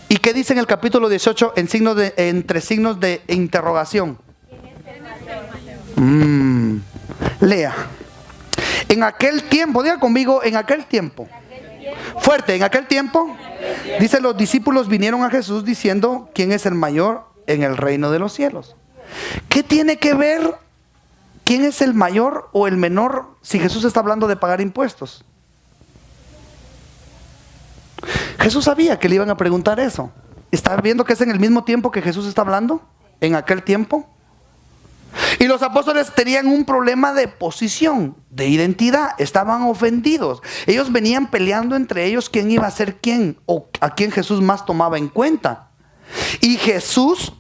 ¿Y qué dice en el capítulo 18 entre signos de interrogación? Lea. En aquel tiempo, diga conmigo, en aquel tiempo. Fuerte, en aquel tiempo, dice, los discípulos vinieron a Jesús diciendo, ¿quién es el mayor en el reino de los cielos? ¿Qué tiene que ver quién es el mayor o el menor si Jesús está hablando de pagar impuestos? Jesús sabía que le iban a preguntar eso. ¿Está viendo que es en el mismo tiempo que Jesús está hablando? En aquel tiempo. Y los apóstoles tenían un problema de posición, de identidad. Estaban ofendidos. Ellos venían peleando entre ellos quién iba a ser quién, o a quién Jesús más tomaba en cuenta. Y Jesús,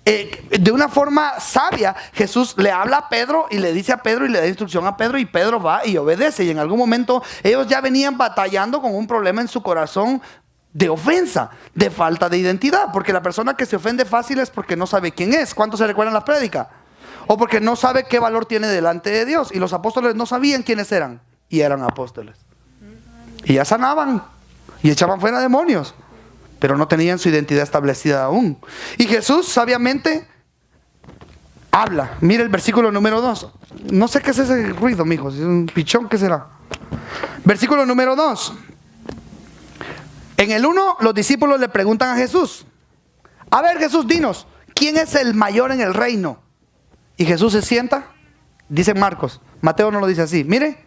de una forma sabia, Jesús le habla a Pedro y le dice a Pedro y le da instrucción a Pedro, y Pedro va y obedece. Y en algún momento ellos ya venían batallando con un problema en su corazón de ofensa, de falta de identidad. Porque la persona que se ofende fácil es porque no sabe quién es. ¿Cuántos se recuerdan las prédicas? O porque no sabe qué valor tiene delante de Dios. Y los apóstoles no sabían quiénes eran. Y eran apóstoles. Y ya sanaban. Y echaban fuera demonios. Pero no tenían su identidad establecida aún. Y Jesús sabiamente habla. Mira el versículo número 2. No sé qué es ese ruido, mijo. Si es un pichón, ¿qué será? Versículo número 2. En el 1, los discípulos le preguntan a Jesús. A ver, Jesús, dinos, ¿quién es el mayor en el reino? Y Jesús se sienta, dice Marcos. Mateo no lo dice así. Mire.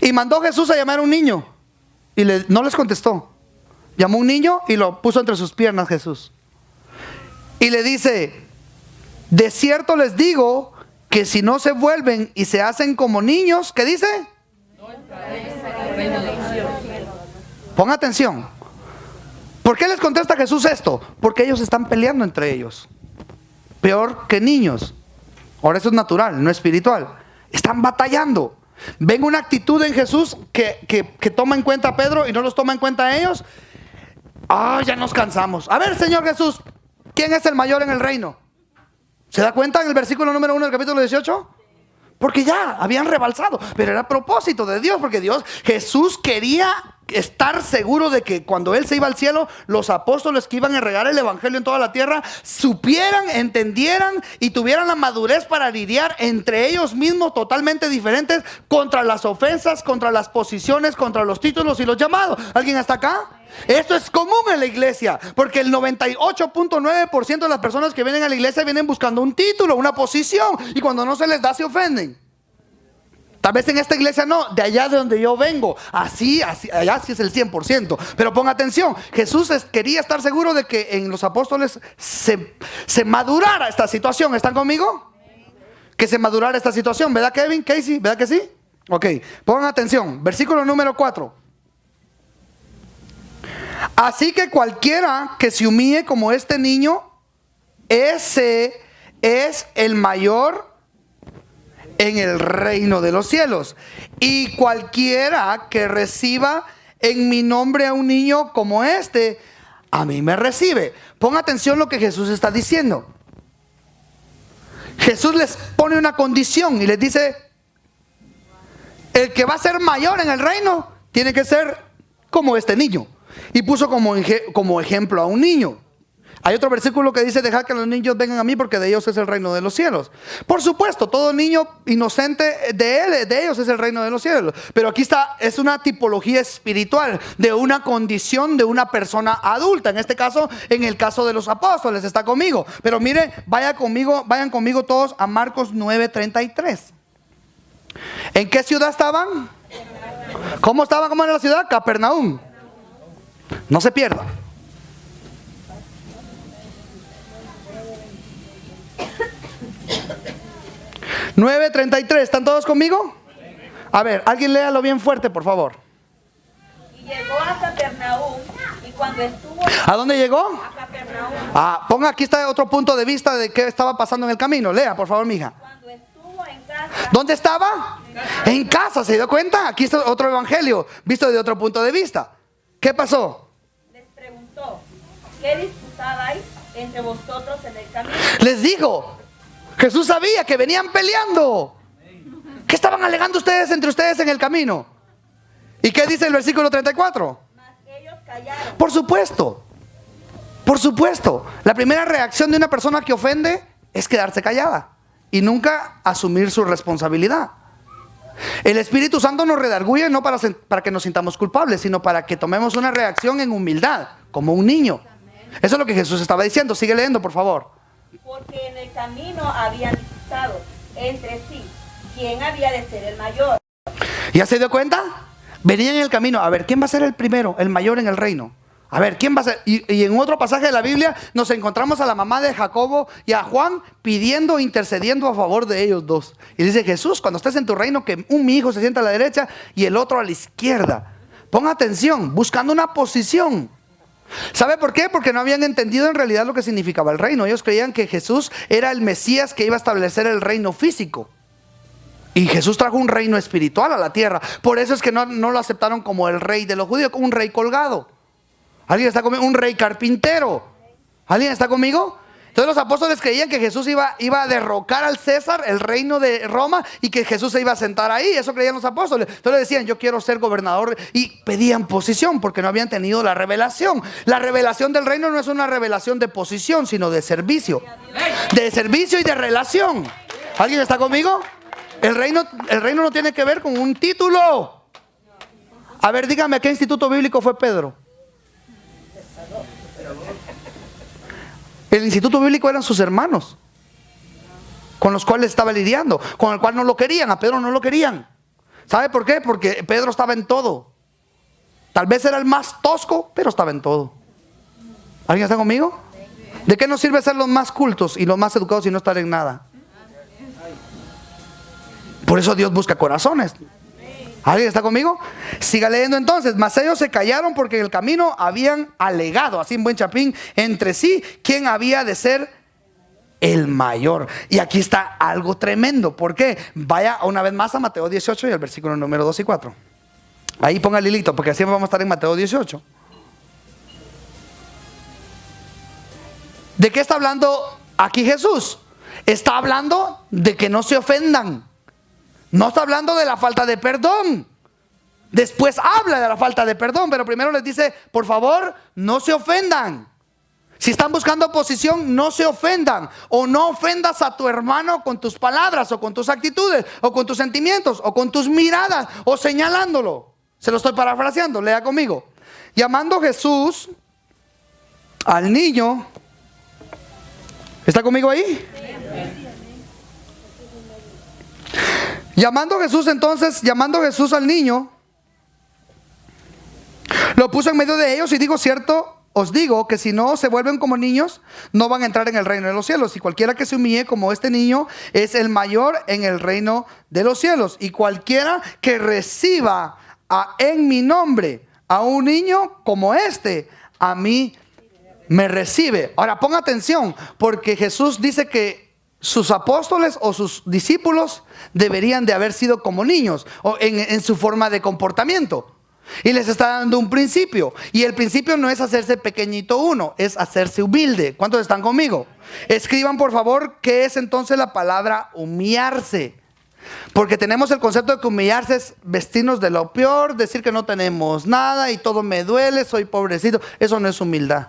Y mandó Jesús a llamar a un niño. Y no les contestó. Llamó a un niño y lo puso entre sus piernas Jesús. Y le dice, de cierto les digo que si no se vuelven y se hacen como niños, ¿qué dice? Ponga atención. ¿Por qué les contesta Jesús esto? Porque ellos están peleando entre ellos. Peor que niños. Ahora eso es natural, no espiritual. Están batallando. Ven una actitud en Jesús que toma en cuenta a Pedro y no los toma en cuenta a ellos. Ya nos cansamos. A ver, Señor Jesús, ¿quién es el mayor en el reino? ¿Se da cuenta en el versículo número 1 del capítulo 18? Porque ya habían rebalsado. Pero era propósito de Dios. Porque Jesús quería estar seguro de que cuando Él se iba al cielo, los apóstoles que iban a regar el evangelio en toda la tierra supieran, entendieran y tuvieran la madurez para lidiar entre ellos mismos totalmente diferentes contra las ofensas, contra las posiciones, contra los títulos y los llamados. ¿Alguien hasta acá? Esto es común en la iglesia, porque el 98.9% de las personas que vienen a la iglesia vienen buscando un título, una posición, y cuando no se les da se ofenden. Tal vez en esta iglesia no, de allá de donde yo vengo, así, allá sí es el 100%. Pero ponga atención, Jesús quería estar seguro de que en los apóstoles se madurara esta situación. ¿Están conmigo? Que se madurara esta situación, ¿verdad, Kevin? Casey, ¿verdad que sí? Ok, pongan atención. Versículo número 4. Así que cualquiera que se humille como este niño, ese es el mayor en el reino de los cielos. Y cualquiera que reciba en mi nombre a un niño como este, a mí me recibe. Ponga atención lo que Jesús está diciendo. Jesús les pone una condición y les dice: el que va a ser mayor en el reino tiene que ser como este niño. Y puso como ejemplo a un niño. Hay otro versículo que dice: dejad que los niños vengan a mí, porque de ellos es el reino de los cielos. Por supuesto, todo niño inocente de ellos es el reino de los cielos. Pero aquí es una tipología espiritual de una condición de una persona adulta. En este caso, en el caso de los apóstoles, está conmigo. Pero mire, vayan conmigo todos a Marcos 9:33. ¿En qué ciudad estaban? ¿Cómo estaban? ¿Cómo era la ciudad? Capernaum. No se pierda. $9.33, ¿están todos conmigo? A ver, alguien léalo bien fuerte, por favor. Y llegó a Capernaum, y cuando estuvo... ¿A dónde llegó? A Capernaum. Ponga, aquí está otro punto de vista de qué estaba pasando en el camino. Lea, por favor, mija. Cuando estuvo en casa... ¿Dónde estaba? En casa, ¿se dio cuenta? Aquí está otro evangelio, visto desde otro punto de vista. ¿Qué pasó? Les preguntó: ¿qué disputabais entre vosotros en el camino? Les dijo, Jesús sabía que venían peleando. ¿Qué estaban alegando ustedes entre ustedes en el camino? ¿Y qué dice el versículo 34? Mas ellos callaron. Por supuesto. Por supuesto. La primera reacción de una persona que ofende es quedarse callada y nunca asumir su responsabilidad. El Espíritu Santo nos redarguye no para que nos sintamos culpables, sino para que tomemos una reacción en humildad, como un niño. Eso es lo que Jesús estaba diciendo. Sigue leyendo, por favor. Porque en el camino habían disputado entre sí quién había de ser el mayor. ¿Ya se dio cuenta? Venían en el camino. A ver, ¿quién va a ser el primero, el mayor en el reino? A ver, ¿quién va a ser? Y en otro pasaje de la Biblia nos encontramos a la mamá de Jacobo y a Juan pidiendo, intercediendo a favor de ellos dos. Y dice: Jesús, cuando estés en tu reino, que mi hijo se sienta a la derecha y el otro a la izquierda. Ponga atención, buscando una posición. ¿Sabe por qué? Porque no habían entendido en realidad lo que significaba el reino. Ellos creían que Jesús era el Mesías que iba a establecer el reino físico. Y Jesús trajo un reino espiritual a la tierra. Por eso es que no lo aceptaron como el rey de los judíos, como un rey colgado. ¿Alguien está conmigo? Un rey carpintero. ¿Alguien está conmigo? Entonces los apóstoles creían que Jesús iba a derrocar al César, el reino de Roma, y que Jesús se iba a sentar ahí. Eso creían los apóstoles. Entonces decían: yo quiero ser gobernador. Y pedían posición porque no habían tenido la revelación. La revelación del reino no es una revelación de posición, sino de servicio. De servicio y de relación. ¿Alguien está conmigo? El reino no tiene que ver con un título. A ver, dígame, ¿a qué instituto bíblico fue Pedro? El instituto bíblico eran sus hermanos, con los cuales estaba lidiando, con el cual no lo querían. A Pedro no lo querían. ¿Sabe por qué? Porque Pedro estaba en todo. Tal vez era el más tosco, pero estaba en todo. ¿Alguien está conmigo? ¿De qué nos sirve ser los más cultos y los más educados y no estar en nada? Por eso Dios busca corazones. ¿Alguien está conmigo? Siga leyendo entonces. Mas ellos se callaron porque en el camino habían alegado, así en buen chapín, entre sí, quién había de ser el mayor. Y aquí está algo tremendo. ¿Por qué? Vaya una vez más a Mateo 18 y el versículo número 2 y 4. Ahí ponga el hilito, porque así vamos a estar en Mateo 18. ¿De qué está hablando aquí Jesús? Está hablando de que no se ofendan. No está hablando de la falta de perdón. Después habla de la falta de perdón, pero primero les dice: por favor, no se ofendan. Si están buscando posición, no se ofendan. O no ofendas a tu hermano con tus palabras, o con tus actitudes, o con tus sentimientos, o con tus miradas, o señalándolo. Se lo estoy parafraseando, lea conmigo. Llamando Jesús al niño. ¿Está conmigo ahí? Llamando Jesús al niño, lo puso en medio de ellos y dijo: cierto os digo que si no se vuelven como niños, no van a entrar en el reino de los cielos. Y cualquiera que se humille como este niño es el mayor en el reino de los cielos. Y cualquiera que reciba en mi nombre a un niño como este, a mí me recibe. Ahora ponga atención, porque Jesús dice que sus apóstoles o sus discípulos deberían de haber sido como niños o en su forma de comportamiento. Y les está dando un principio. Y el principio no es hacerse pequeñito uno, es hacerse humilde. ¿Cuántos están conmigo? Escriban por favor qué es entonces la palabra humillarse. Porque tenemos el concepto de que humillarse es vestirnos de lo peor, decir que no tenemos nada y todo me duele, soy pobrecito. Eso no es humildad.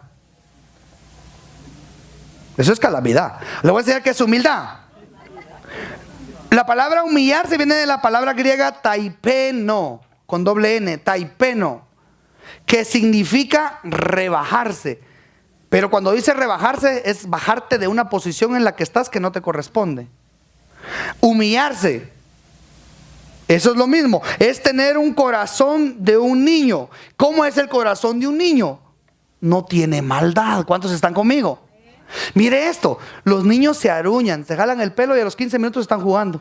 Eso es calamidad. Le voy a enseñar qué es humildad. La palabra humillarse viene de la palabra griega taipeno, con doble N, taipeno, que significa rebajarse. Pero cuando dice rebajarse es bajarte de una posición en la que estás que no te corresponde. Humillarse, eso es lo mismo, es tener un corazón de un niño. ¿Cómo es el corazón de un niño? No tiene maldad. ¿Cuántos están conmigo? Mire esto, los niños se aruñan, se jalan el pelo y a los 15 minutos están jugando.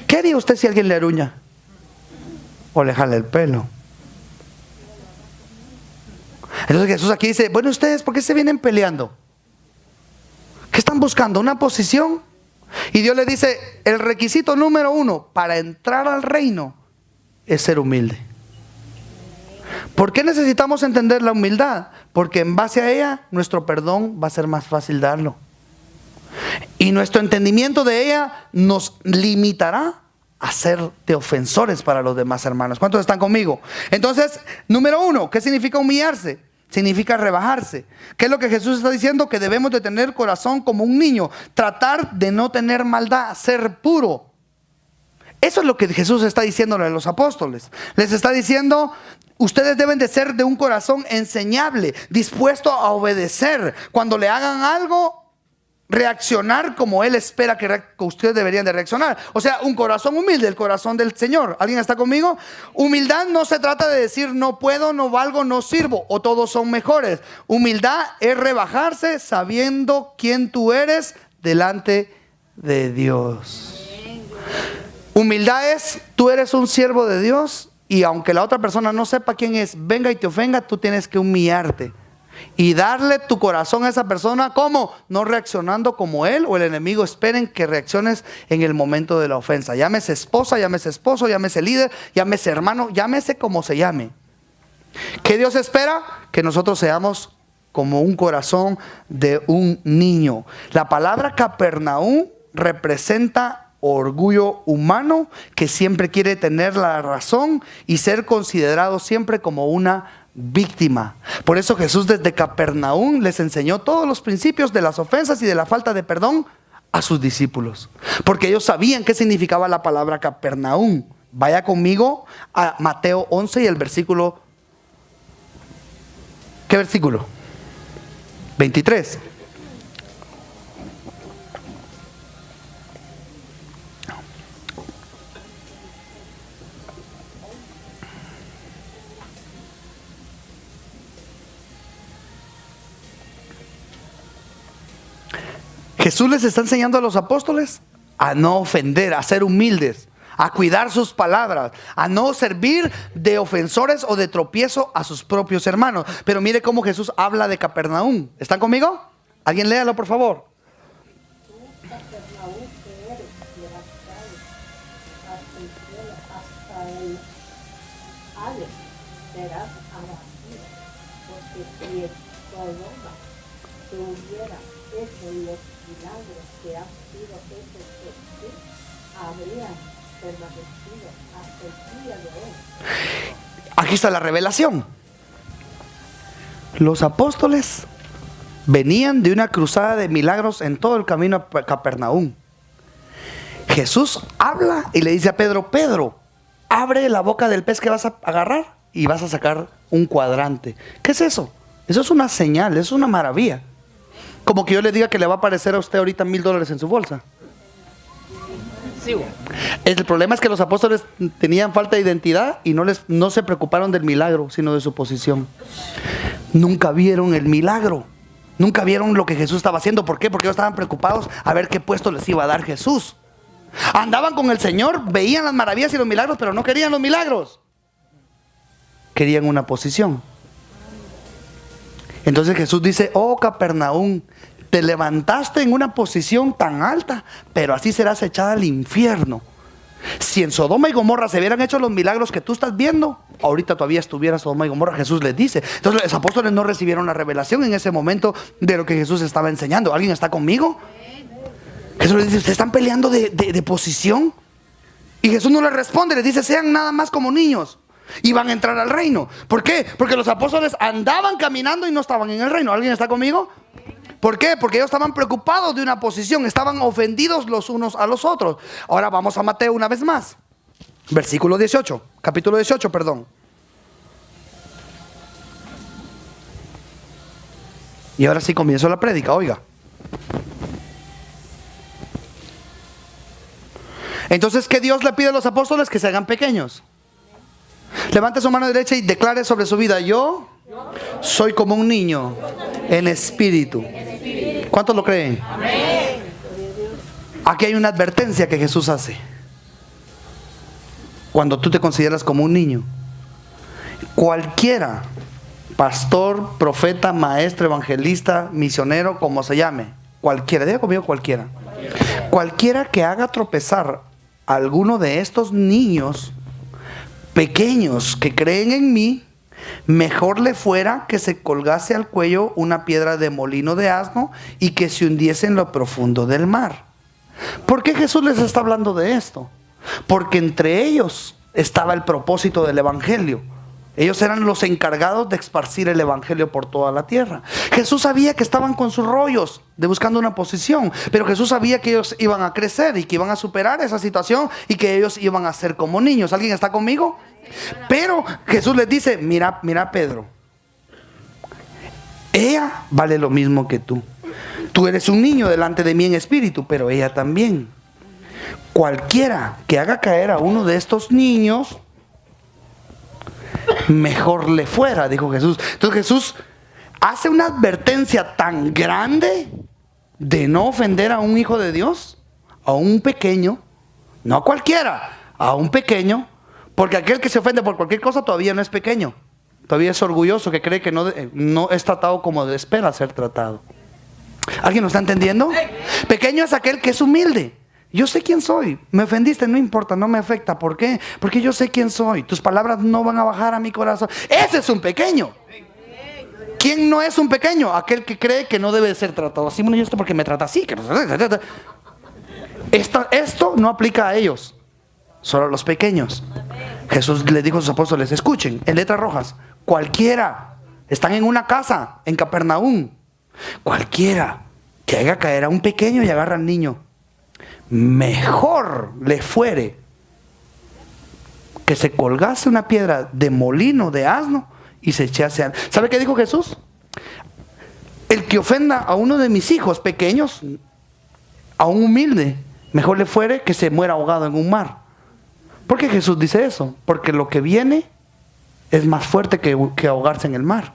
¿Qué haría usted si alguien le aruña? O le jala el pelo. Entonces Jesús aquí dice, bueno, ustedes, ¿por qué se vienen peleando? ¿Qué están buscando? ¿Una posición? Y Dios le dice, el requisito número 1 para entrar al reino es ser humilde. ¿Por qué necesitamos entender la humildad? Porque en base a ella, nuestro perdón va a ser más fácil darlo. Y nuestro entendimiento de ella nos limitará a ser de ofensores para los demás hermanos. ¿Cuántos están conmigo? Entonces, número 1, ¿qué significa humillarse? Significa rebajarse. ¿Qué es lo que Jesús está diciendo? Que debemos de tener corazón como un niño. Tratar de no tener maldad, ser puro. Eso es lo que Jesús está diciéndole a los apóstoles. Les está diciendo, ustedes deben de ser de un corazón enseñable, dispuesto a obedecer. Cuando le hagan algo, reaccionar como Él espera que ustedes deberían de reaccionar. O sea, un corazón humilde, el corazón del Señor. ¿Alguien está conmigo? Humildad no se trata de decir no puedo, no valgo, no sirvo o todos son mejores. Humildad es rebajarse sabiendo quién tú eres delante de Dios. Humildad es, tú eres un siervo de Dios y aunque la otra persona no sepa quién es, venga y te ofenda, tú tienes que humillarte y darle tu corazón a esa persona. ¿Cómo? No reaccionando como él o el enemigo esperen que reacciones en el momento de la ofensa. Llámese esposa, llámese esposo, llámese líder, llámese hermano, llámese como se llame. ¿Qué Dios espera? Que nosotros seamos como un corazón de un niño. La palabra Capernaum representa orgullo humano que siempre quiere tener la razón y ser considerado siempre como una víctima. Por eso Jesús desde Capernaum les enseñó todos los principios de las ofensas y de la falta de perdón a sus discípulos, porque ellos sabían qué significaba la palabra Capernaum. Vaya conmigo a Mateo 11 y el versículo, ¿qué versículo? 23. Jesús les está enseñando a los apóstoles a no ofender, a ser humildes, a cuidar sus palabras, a no servir de ofensores o de tropiezo a sus propios hermanos. Pero mire cómo Jesús habla de Capernaum. ¿Están conmigo? Alguien léalo, por favor. Aquí está la revelación. Los apóstoles venían de una cruzada de milagros en todo el camino a Capernaum. Jesús habla y le dice a Pedro: Pedro, abre la boca del pez que vas a agarrar y vas a sacar un cuadrante. ¿Qué es eso? Eso es una señal, es una maravilla. Como que yo le diga que le va a aparecer a usted ahorita $1,000 en su bolsa. El problema es que los apóstoles tenían falta de identidad y no se preocuparon del milagro, sino de su posición. Nunca vieron el milagro. Nunca vieron lo que Jesús estaba haciendo. ¿Por qué? Porque ellos estaban preocupados a ver qué puesto les iba a dar Jesús. Andaban con el Señor, veían las maravillas y los milagros, pero no querían los milagros. Querían una posición. Entonces Jesús dice: oh Capernaum, te levantaste en una posición tan alta, pero así serás echada al infierno. Si en Sodoma y Gomorra se hubieran hecho los milagros que tú estás viendo, ahorita todavía estuviera Sodoma y Gomorra. Jesús les dice. Entonces los apóstoles no recibieron la revelación en ese momento de lo que Jesús estaba enseñando. ¿Alguien está conmigo? Jesús les dice: ustedes están peleando de posición. Y Jesús no les responde, les dice: sean nada más como niños y van a entrar al reino. ¿Por qué? Porque los apóstoles andaban caminando y no estaban en el reino. ¿Alguien está conmigo? ¿Por qué? Porque ellos estaban preocupados de una posición, estaban ofendidos los unos a los otros. Ahora vamos a Mateo una vez más. Versículo 18, capítulo 18, perdón. Y ahora sí comienzo la prédica, oiga. Entonces, ¿qué Dios le pide a los apóstoles? Que se hagan pequeños. Levante su mano derecha y declare sobre su vida: yo soy como un niño en espíritu. ¿Cuántos lo creen? Amén. Aquí hay una advertencia que Jesús hace. Cuando tú te consideras como un niño, cualquiera, pastor, profeta, maestro, evangelista, misionero, como se llame, cualquiera, diga conmigo cualquiera. Cualquiera que haga tropezar a alguno de estos niños pequeños que creen en mí, mejor le fuera que se colgase al cuello una piedra de molino de asno y que se hundiese en lo profundo del mar. ¿Por qué Jesús les está hablando de esto? Porque entre ellos estaba el propósito del evangelio. Ellos eran los encargados de esparcir el evangelio por toda la tierra. Jesús sabía que estaban con sus rollos de buscando una posición, pero Jesús sabía que ellos iban a crecer y que iban a superar esa situación y que ellos iban a ser como niños. ¿Alguien está conmigo? Pero Jesús les dice: mira Pedro, ella vale lo mismo que tú. Tú eres un niño delante de mí en espíritu, pero ella también. Cualquiera que haga caer a uno de estos niños, mejor le fuera, dijo Jesús. Entonces Jesús hace una advertencia tan grande de no ofender a un hijo de Dios, a un pequeño, no a cualquiera, a un pequeño, porque aquel que se ofende por cualquier cosa todavía no es pequeño, todavía es orgulloso, que cree que no es tratado como espera ser tratado. ¿Alguien lo está entendiendo? Pequeño es aquel que es humilde. Yo sé quién soy. Me ofendiste, no importa, no me afecta. ¿Por qué? Porque yo sé quién soy. Tus palabras no van a bajar a mi corazón. Ese es un pequeño. ¿Quién no es un pequeño? Aquel que cree que no debe ser tratado así. Bueno, yo esto porque me trata así. Esto no aplica a ellos, solo a los pequeños. Jesús le dijo a sus apóstoles: escuchen, en letras rojas, cualquiera, están en una casa en Capernaum, cualquiera que haga caer a un pequeño y agarra al niño, mejor le fuere que se colgase una piedra de molino de asno y se echase al... ¿Sabe qué dijo Jesús? El que ofenda a uno de mis hijos pequeños, a un humilde, mejor le fuere que se muera ahogado en un mar. ¿Por qué Jesús dice eso? Porque lo que viene es más fuerte que ahogarse en el mar.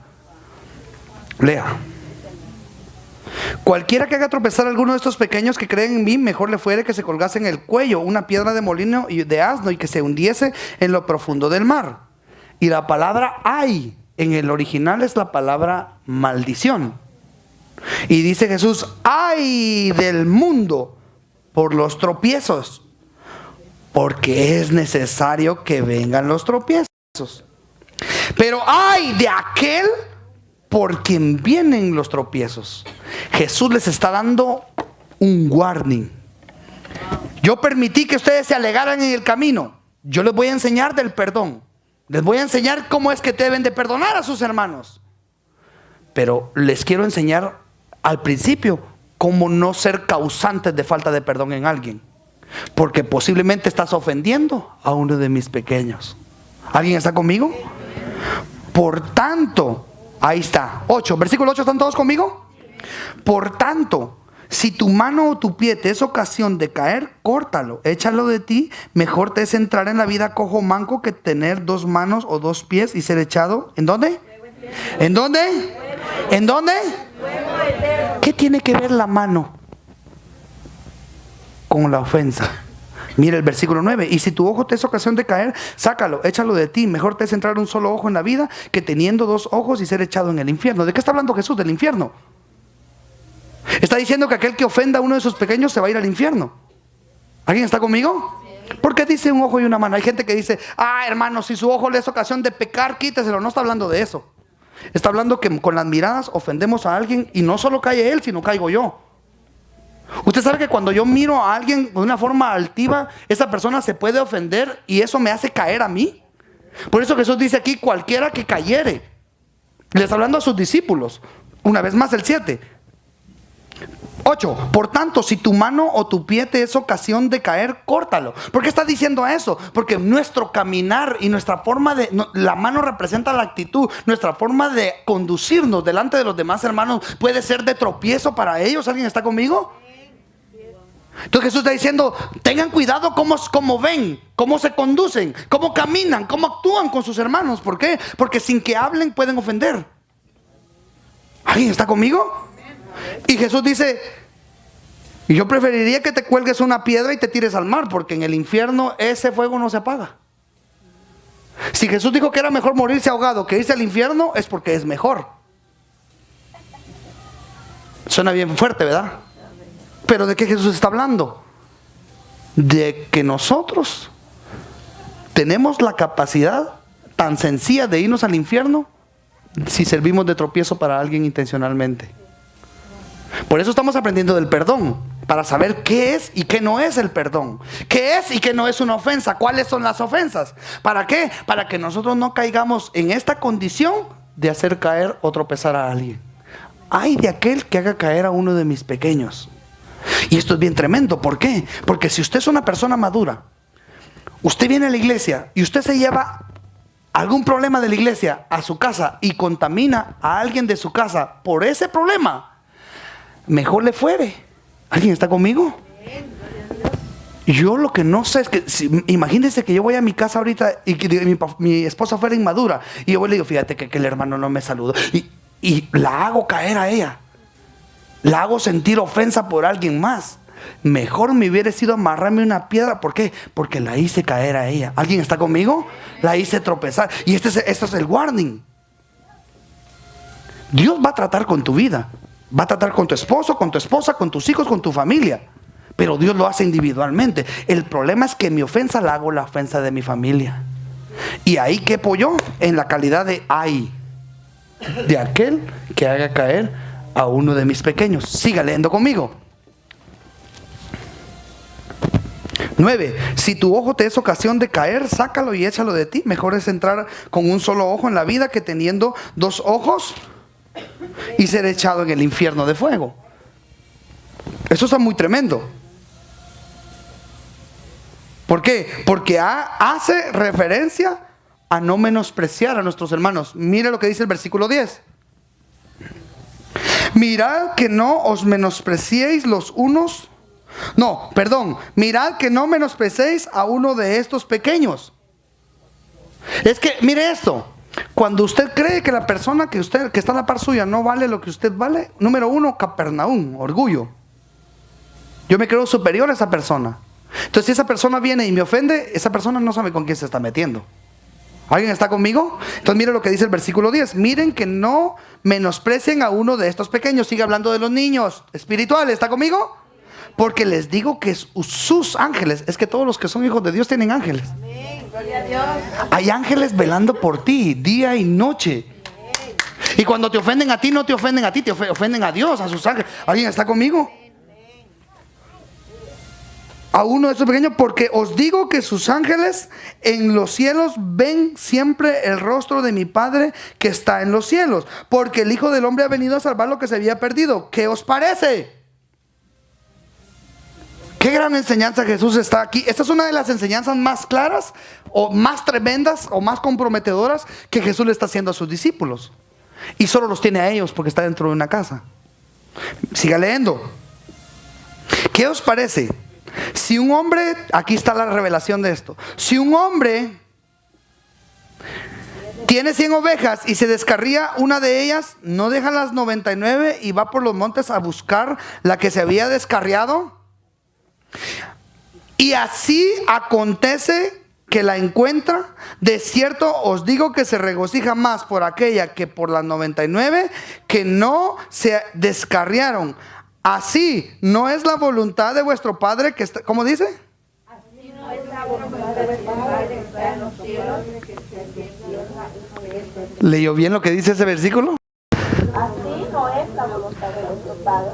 Lea: cualquiera que haga tropezar a alguno de estos pequeños que creen en mí, mejor le fuere que se colgase en el cuello una piedra de molino de asno y que se hundiese en lo profundo del mar. Y la palabra ay en el original es la palabra maldición. Y dice Jesús: ay del mundo por los tropiezos, porque es necesario que vengan los tropiezos. Pero ay de aquel por quien vienen los tropiezos. Jesús les está dando un warning. Yo permití que ustedes se alegaran en el camino. Yo les voy a enseñar del perdón. Les voy a enseñar cómo es que deben de perdonar a sus hermanos. Pero les quiero enseñar al principio cómo no ser causantes de falta de perdón en alguien. Porque posiblemente estás ofendiendo a uno de mis pequeños. ¿Alguien está conmigo? Por tanto, ahí está, 8, versículo 8, ¿están todos conmigo? Por tanto, Si tu mano o tu pie te es ocasión de caer, córtalo, échalo de ti. Mejor te es entrar en la vida cojo o manco que tener 2 manos o 2 pies y ser echado. ¿En dónde? ¿En dónde? ¿En dónde? ¿Qué tiene que ver la mano con la ofensa? Mira el versículo 9. Y si tu ojo te es ocasión de caer, sácalo, échalo de ti. Mejor te es entrar un solo ojo en la vida que teniendo 2 ojos y ser echado en el infierno. ¿De qué está hablando Jesús? Del infierno. Está diciendo que aquel que ofenda a uno de sus pequeños se va a ir al infierno. ¿Alguien está conmigo? ¿Por qué dice un ojo y una mano? Hay gente que dice, hermano, si su ojo le es ocasión de pecar, quíteselo. No está hablando de eso. Está hablando que con las miradas ofendemos a alguien y no solo cae él, sino caigo yo. Usted sabe que cuando yo miro a alguien de una forma altiva, esa persona se puede ofender y eso me hace caer a mí. Por eso Jesús dice aquí, cualquiera que cayere. Le está hablando a sus discípulos. Una vez más el 7. 8. Por tanto, si tu mano o tu pie te es ocasión de caer, córtalo. ¿Por qué está diciendo eso? Porque nuestro caminar y nuestra forma de... la mano representa la actitud. Nuestra forma de conducirnos delante de los demás hermanos puede ser de tropiezo para ellos. ¿Alguien está conmigo? Entonces Jesús está diciendo, tengan cuidado cómo ven, cómo se conducen, cómo caminan, cómo actúan con sus hermanos. ¿Por qué? Porque sin que hablen pueden ofender. ¿Alguien está conmigo? Y Jesús dice, yo preferiría que te cuelgues una piedra y te tires al mar, porque en el infierno ese fuego no se apaga. Si Jesús dijo que era mejor morirse ahogado que irse al infierno, es porque es mejor. Suena bien fuerte, ¿verdad? Pero ¿de qué Jesús está hablando? De que nosotros tenemos la capacidad tan sencilla de irnos al infierno si servimos de tropiezo para alguien intencionalmente. Por eso estamos aprendiendo del perdón, para saber qué es y qué no es el perdón, qué es y qué no es una ofensa, cuáles son las ofensas. ¿Para qué? Para que nosotros no caigamos en esta condición de hacer caer o tropezar a alguien. Ay de aquel que haga caer a uno de mis pequeños. Y esto es bien tremendo. ¿Por qué? Porque si usted es una persona madura, usted viene a la iglesia y usted se lleva algún problema de la iglesia a su casa y contamina a alguien de su casa por ese problema, mejor le fuere. ¿Alguien está conmigo? Yo lo que no sé es que, imagínense que yo voy a mi casa ahorita y que mi esposa fuera inmadura y yo le digo, fíjate que el hermano no me saludó y la hago caer a ella, la hago sentir ofensa por alguien más. Mejor me hubiera sido amarrarme una piedra. ¿Por qué? Porque la hice caer a ella. ¿Alguien está conmigo? La hice tropezar. Y este es el warning. Dios va a tratar con tu vida, va a tratar con tu esposo, con tu esposa, con tus hijos, con tu familia. Pero Dios lo hace individualmente. El problema es que mi ofensa la hago la ofensa de mi familia. Y ahí quepo yo en la calidad de de aquel que haga caer a uno de mis pequeños. Siga leyendo conmigo. 9. Si tu ojo te es ocasión de caer, sácalo y échalo de ti. Mejor es entrar con un solo ojo en la vida que teniendo 2 ojos y ser echado en el infierno de fuego. Eso está muy tremendo. ¿Por qué? Porque hace referencia a no menospreciar a nuestros hermanos. Mire lo que dice el versículo 10. Mirad que no os menospreciéis los unos. No, perdón. Mirad que no menosprecéis a uno de estos pequeños. Es que, mire esto. Cuando usted cree que la persona que está a la par suya no vale lo que usted vale, número 1, Capernaum, orgullo. Yo me creo superior a esa persona. Entonces si esa persona viene y me ofende, esa persona no sabe con quién se está metiendo. ¿Alguien está conmigo? Entonces mire lo que dice el versículo 10. Miren que no menosprecien a uno de estos pequeños. Sigue hablando de los niños espirituales. ¿Está conmigo? Porque les digo que sus ángeles, es que todos los que son hijos de Dios tienen ángeles. Amén. Gloria a Dios. Hay ángeles velando por ti día y noche. Y cuando te ofenden a ti, no te ofenden a ti, te ofenden a Dios, a sus ángeles. ¿Alguien está conmigo? A uno de estos pequeños, porque os digo que sus ángeles en los cielos ven siempre el rostro de mi Padre que está en los cielos. Porque el Hijo del Hombre ha venido a salvar lo que se había perdido. ¿Qué os parece? Qué gran enseñanza Jesús está aquí. Esta es una de las enseñanzas más claras o más tremendas o más comprometedoras que Jesús le está haciendo a sus discípulos. Y solo los tiene a ellos porque está dentro de una casa. Siga leyendo. ¿Qué os parece? Si un hombre, aquí está la revelación de esto, si un hombre tiene 100 ovejas y se descarría una de ellas, ¿no deja las 99 y va por los montes a buscar la que se había descarriado? Y así acontece que la encuentra. De cierto os digo que se regocija más por aquella que por las 99 que no se descarriaron. Así no es la voluntad de vuestro Padre que está, ¿cómo dice? Así no es la voluntad de vuestro Padre que está en los cielos. ¿Leyó bien lo que dice ese versículo? Así no es la voluntad de vuestro Padre.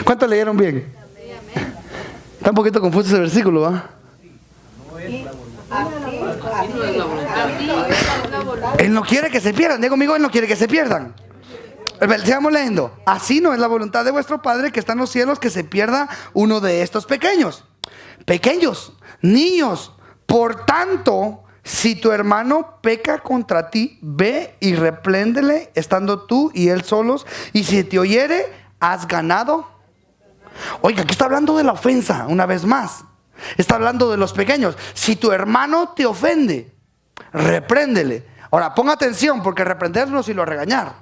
¿Cuántos leyeron bien? Está un poquito confuso ese versículo, ¿va? Él no quiere que se pierdan. Diga conmigo, Él no quiere que se pierdan. Sigamos leyendo. Así no es la voluntad de vuestro Padre que está en los cielos que se pierda uno de estos pequeños. Pequeños, niños. Por tanto, si tu hermano peca contra ti, ve y repréndele estando tú y él solos. Y si te oyere, has ganado. Oiga, aquí está hablando de la ofensa una vez más. Está hablando de los pequeños. Si tu hermano te ofende, repréndele. Ahora, ponga atención, porque reprender no es sino regañar.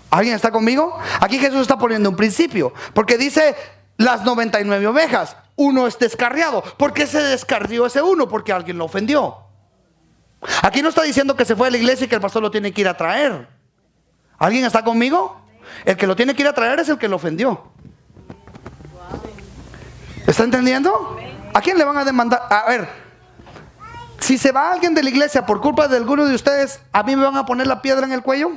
¿Alguien está conmigo? Aquí Jesús está poniendo un principio, porque dice las 99 ovejas, uno es descarriado. ¿Por qué se descarrió ese uno? Porque alguien lo ofendió. Aquí no está diciendo que se fue a la iglesia y que el pastor lo tiene que ir a traer. ¿Alguien está conmigo? El que lo tiene que ir a traer es el que lo ofendió. ¿Está entendiendo? ¿A quién le van a demandar? A ver, si se va alguien de la iglesia por culpa de alguno de ustedes, ¿a mí me van a poner la piedra en el cuello?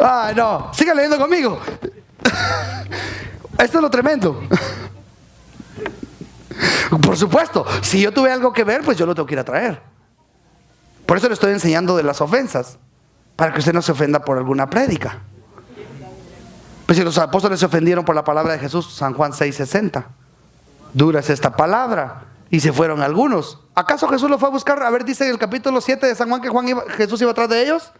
Ah, no, siga leyendo conmigo. Esto es lo tremendo. Por supuesto, si yo tuve algo que ver, pues yo lo tengo que ir a traer. Por eso le estoy enseñando de las ofensas, para que usted no se ofenda por alguna prédica. Pues si los apóstoles se ofendieron por la palabra de Jesús, San Juan 6:60. Dura es esta palabra. Y se fueron algunos. ¿Acaso Jesús lo fue a buscar? A ver, dice en el capítulo 7 de San Juan que Jesús iba atrás de ellos.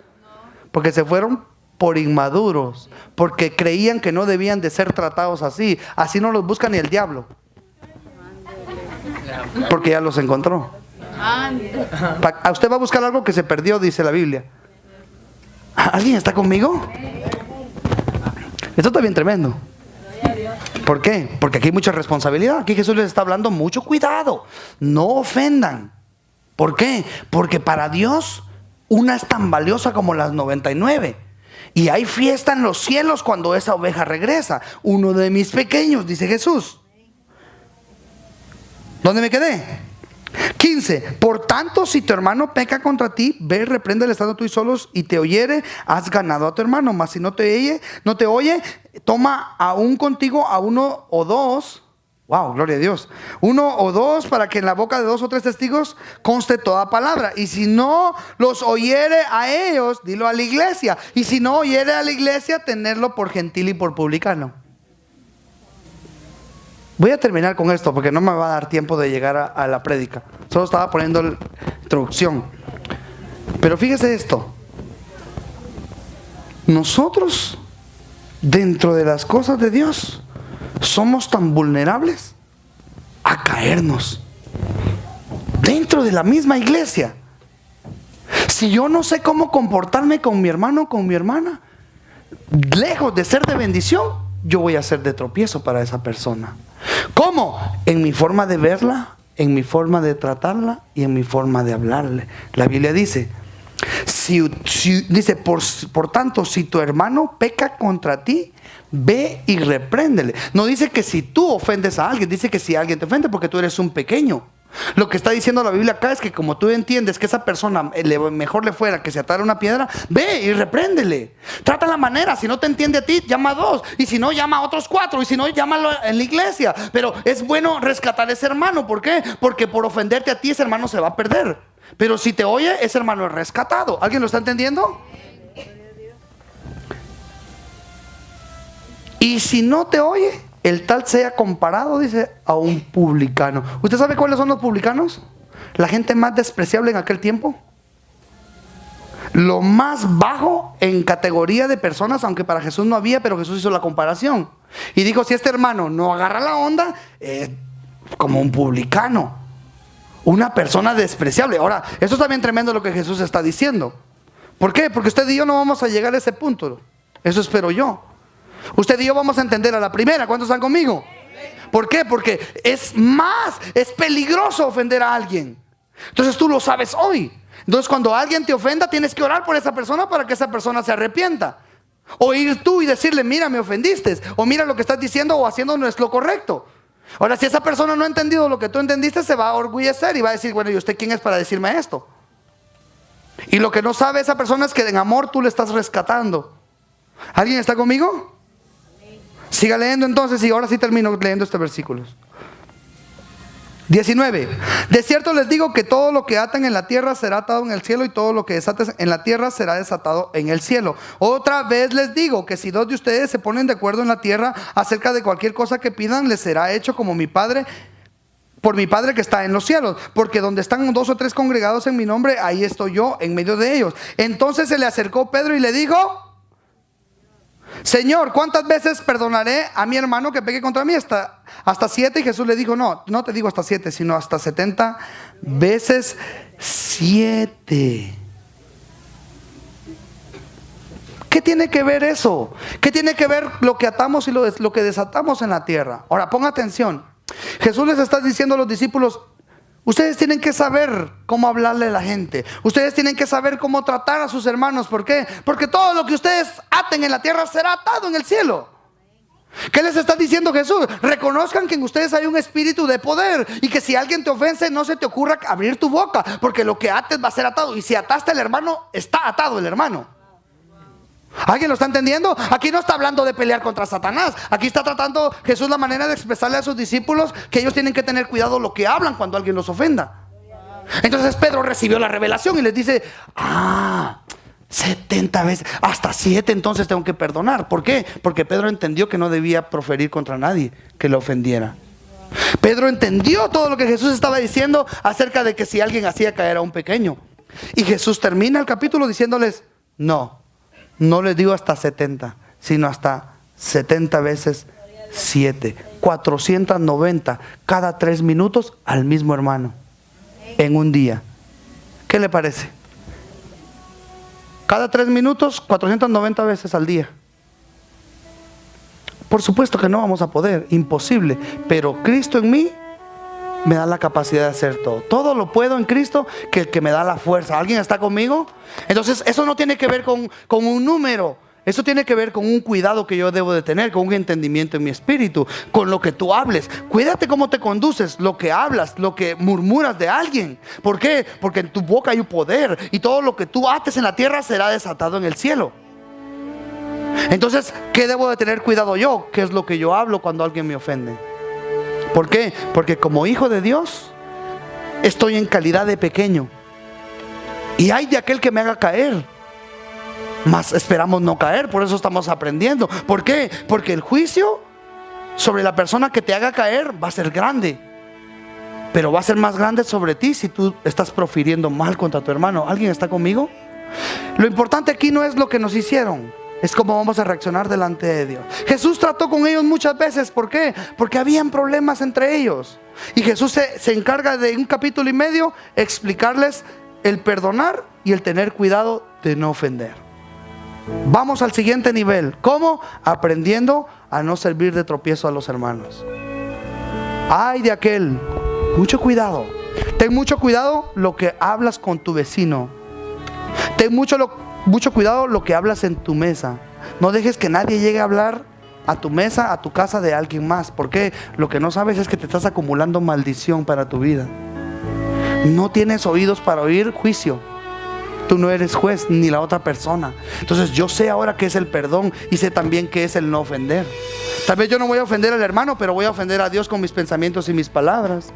Porque se fueron por inmaduros. Porque creían que no debían de ser tratados así. Así no los busca ni el diablo. Porque ya los encontró. A usted va a buscar algo que se perdió, dice la Biblia. ¿Alguien está conmigo? Esto está bien tremendo. ¿Por qué? Porque aquí hay mucha responsabilidad. Aquí Jesús les está hablando mucho cuidado. No ofendan. ¿Por qué? Porque para Dios una es tan valiosa como las 99. Y hay fiesta en los cielos cuando esa oveja regresa. Uno de mis pequeños, dice Jesús. ¿Dónde me quedé? 15. Por tanto, si tu hermano peca contra ti, ve, repréndele estando tú y solos, y te oyere, has ganado a tu hermano. Mas si no te oye, toma aún contigo a uno o dos. Wow, gloria a Dios. Uno o dos, para que en la boca de 2 o 3 testigos conste toda palabra. Y si no los oyere a ellos, dilo a la iglesia. Y si no oyere a la iglesia, tenerlo por gentil y por publicano. Voy a terminar con esto porque no me va a dar tiempo de llegar a la prédica. Solo estaba poniendo la introducción. Pero fíjese esto. Nosotros, dentro de las cosas de Dios, somos tan vulnerables a caernos. Dentro de la misma iglesia. Si yo no sé cómo comportarme con mi hermano o con mi hermana, lejos de ser de bendición, yo voy a ser de tropiezo para esa persona. ¿Cómo? En mi forma de verla, en mi forma de tratarla y en mi forma de hablarle. La Biblia dice, dice, por tanto, si tu hermano peca contra ti, ve y repréndele. No dice que si tú ofendes a alguien, dice que si alguien te ofende porque tú eres un pequeño. Lo que está diciendo la Biblia acá es que como tú entiendes que esa persona mejor le fuera que se atara una piedra, ve y repréndele. Trata la manera. Si no te entiende a ti, llama a 2. Y si no, llama a otros 4. Y si no, llámalo en la iglesia. Pero es bueno rescatar a ese hermano. ¿Por qué? Porque por ofenderte a ti, ese hermano se va a perder. Pero si te oye, ese hermano es rescatado. ¿Alguien lo está entendiendo? Y si no te oye, el tal sea comparado, dice, a un publicano. ¿Usted sabe cuáles son los publicanos? la gente más despreciable en aquel tiempo, lo más bajo en categoría de personas, aunque para Jesús no había, pero Jesús hizo la comparación y dijo: si este hermano no agarra la onda, como un publicano, una persona despreciable. Ahora, eso es también tremendo lo que Jesús está diciendo. ¿Por qué? Porque usted y yo no vamos a llegar a ese punto. Eso espero yo. Usted y yo vamos a entender a la primera. ¿Cuántos están conmigo? ¿Por qué? Porque es peligroso ofender a alguien. Entonces tú lo sabes hoy. Entonces cuando alguien te ofenda, tienes que orar por esa persona para que esa persona se arrepienta. O ir tú y decirle: mira, me ofendiste, o mira, lo que estás diciendo o haciendo no es lo correcto. Ahora, si esa persona no ha entendido lo que tú entendiste, se va a orgullecer y va a decir: bueno, ¿y usted quién es para decirme esto? Y lo que no sabe esa persona es que en amor tú le estás rescatando. ¿Alguien está conmigo? Siga leyendo entonces, y ahora sí termino leyendo este versículo. 19. De cierto les digo que todo lo que aten en la tierra será atado en el cielo, y todo lo que desates en la tierra será desatado en el cielo. Otra vez les digo que si dos de ustedes se ponen de acuerdo en la tierra acerca de cualquier cosa que pidan, les será hecho por mi Padre que está en los cielos. Porque donde están 2 o 3 congregados en mi nombre, ahí estoy yo en medio de ellos. Entonces se le acercó Pedro y le dijo: Señor, ¿cuántas veces perdonaré a mi hermano que peque contra mí? ¿Hasta 7? Y Jesús le dijo: no te digo hasta 7, sino hasta 70 veces 7. ¿Qué tiene que ver eso? ¿Qué tiene que ver lo que atamos y lo que desatamos en la tierra? Ahora, ponga atención. Jesús les está diciendo a los discípulos: ustedes tienen que saber cómo hablarle a la gente. Ustedes tienen que saber cómo tratar a sus hermanos. ¿Por qué? Porque todo lo que ustedes aten en la tierra será atado en el cielo. ¿Qué les está diciendo Jesús? Reconozcan que en ustedes hay un espíritu de poder, y que si alguien te ofende, no se te ocurra abrir tu boca, porque lo que ates va a ser atado. Y si ataste al hermano, está atado el hermano. ¿Alguien lo está entendiendo? Aquí no está hablando de pelear contra Satanás. Aquí está tratando Jesús la manera de expresarle a sus discípulos que ellos tienen que tener cuidado lo que hablan cuando alguien los ofenda. Entonces Pedro recibió la revelación y les dice: 70 veces, hasta 7 entonces tengo que perdonar. ¿Por qué? Porque Pedro entendió que no debía proferir contra nadie que le ofendiera. Pedro entendió todo lo que Jesús estaba diciendo acerca de que si alguien hacía caer a un pequeño. Y Jesús termina el capítulo diciéndoles: no les digo hasta 70, sino hasta 70 veces 7. 490 cada 3 minutos al mismo hermano en un día. ¿Qué le parece? Cada 3 minutos, 490 veces al día. Por supuesto que no vamos a poder, imposible. Pero Cristo en mí me da la capacidad de hacer todo. Todo lo puedo en Cristo, que el que me da la fuerza. ¿Alguien está conmigo? Entonces eso no tiene que ver con un número. Eso tiene que ver con un cuidado que yo debo de tener, con un entendimiento en mi espíritu, con lo que tú hables. Cuídate cómo te conduces, lo que hablas, lo que murmuras de alguien. ¿Por qué? Porque en tu boca hay un poder, y todo lo que tú ates en la tierra será desatado en el cielo. Entonces, ¿qué debo de tener cuidado yo? ¿Qué es lo que yo hablo cuando alguien me ofende? ¿Por qué? Porque como hijo de Dios estoy en calidad de pequeño, y hay de aquel que me haga caer, mas esperamos no caer. Por eso estamos aprendiendo. ¿Por qué? Porque el juicio sobre la persona que te haga caer va a ser grande, pero va a ser más grande sobre ti si tú estás profiriendo mal contra tu hermano. ¿Alguien está conmigo? Lo importante aquí no es lo que nos hicieron, es cómo vamos a reaccionar delante de Dios. Jesús trató con ellos muchas veces. ¿Por qué? Porque habían problemas entre ellos, y Jesús se encarga de 1,5 capítulos explicarles el perdonar y el tener cuidado de no ofender. Vamos al siguiente nivel. ¿Cómo? Aprendiendo a no servir de tropiezo a los hermanos. Ay de aquel, mucho cuidado. Ten mucho cuidado lo que hablas con tu vecino. Ten mucho cuidado lo que hablas en tu mesa. No dejes que nadie llegue a hablar a tu mesa, a tu casa, de alguien más. ¿Por qué? Lo que no sabes es que te estás acumulando maldición para tu vida. No tienes oídos para oír juicio. Tú no eres juez ni la otra persona. Entonces yo sé ahora qué es el perdón, y sé también qué es el no ofender. Tal vez yo no voy a ofender al hermano, pero voy a ofender a Dios con mis pensamientos y mis palabras.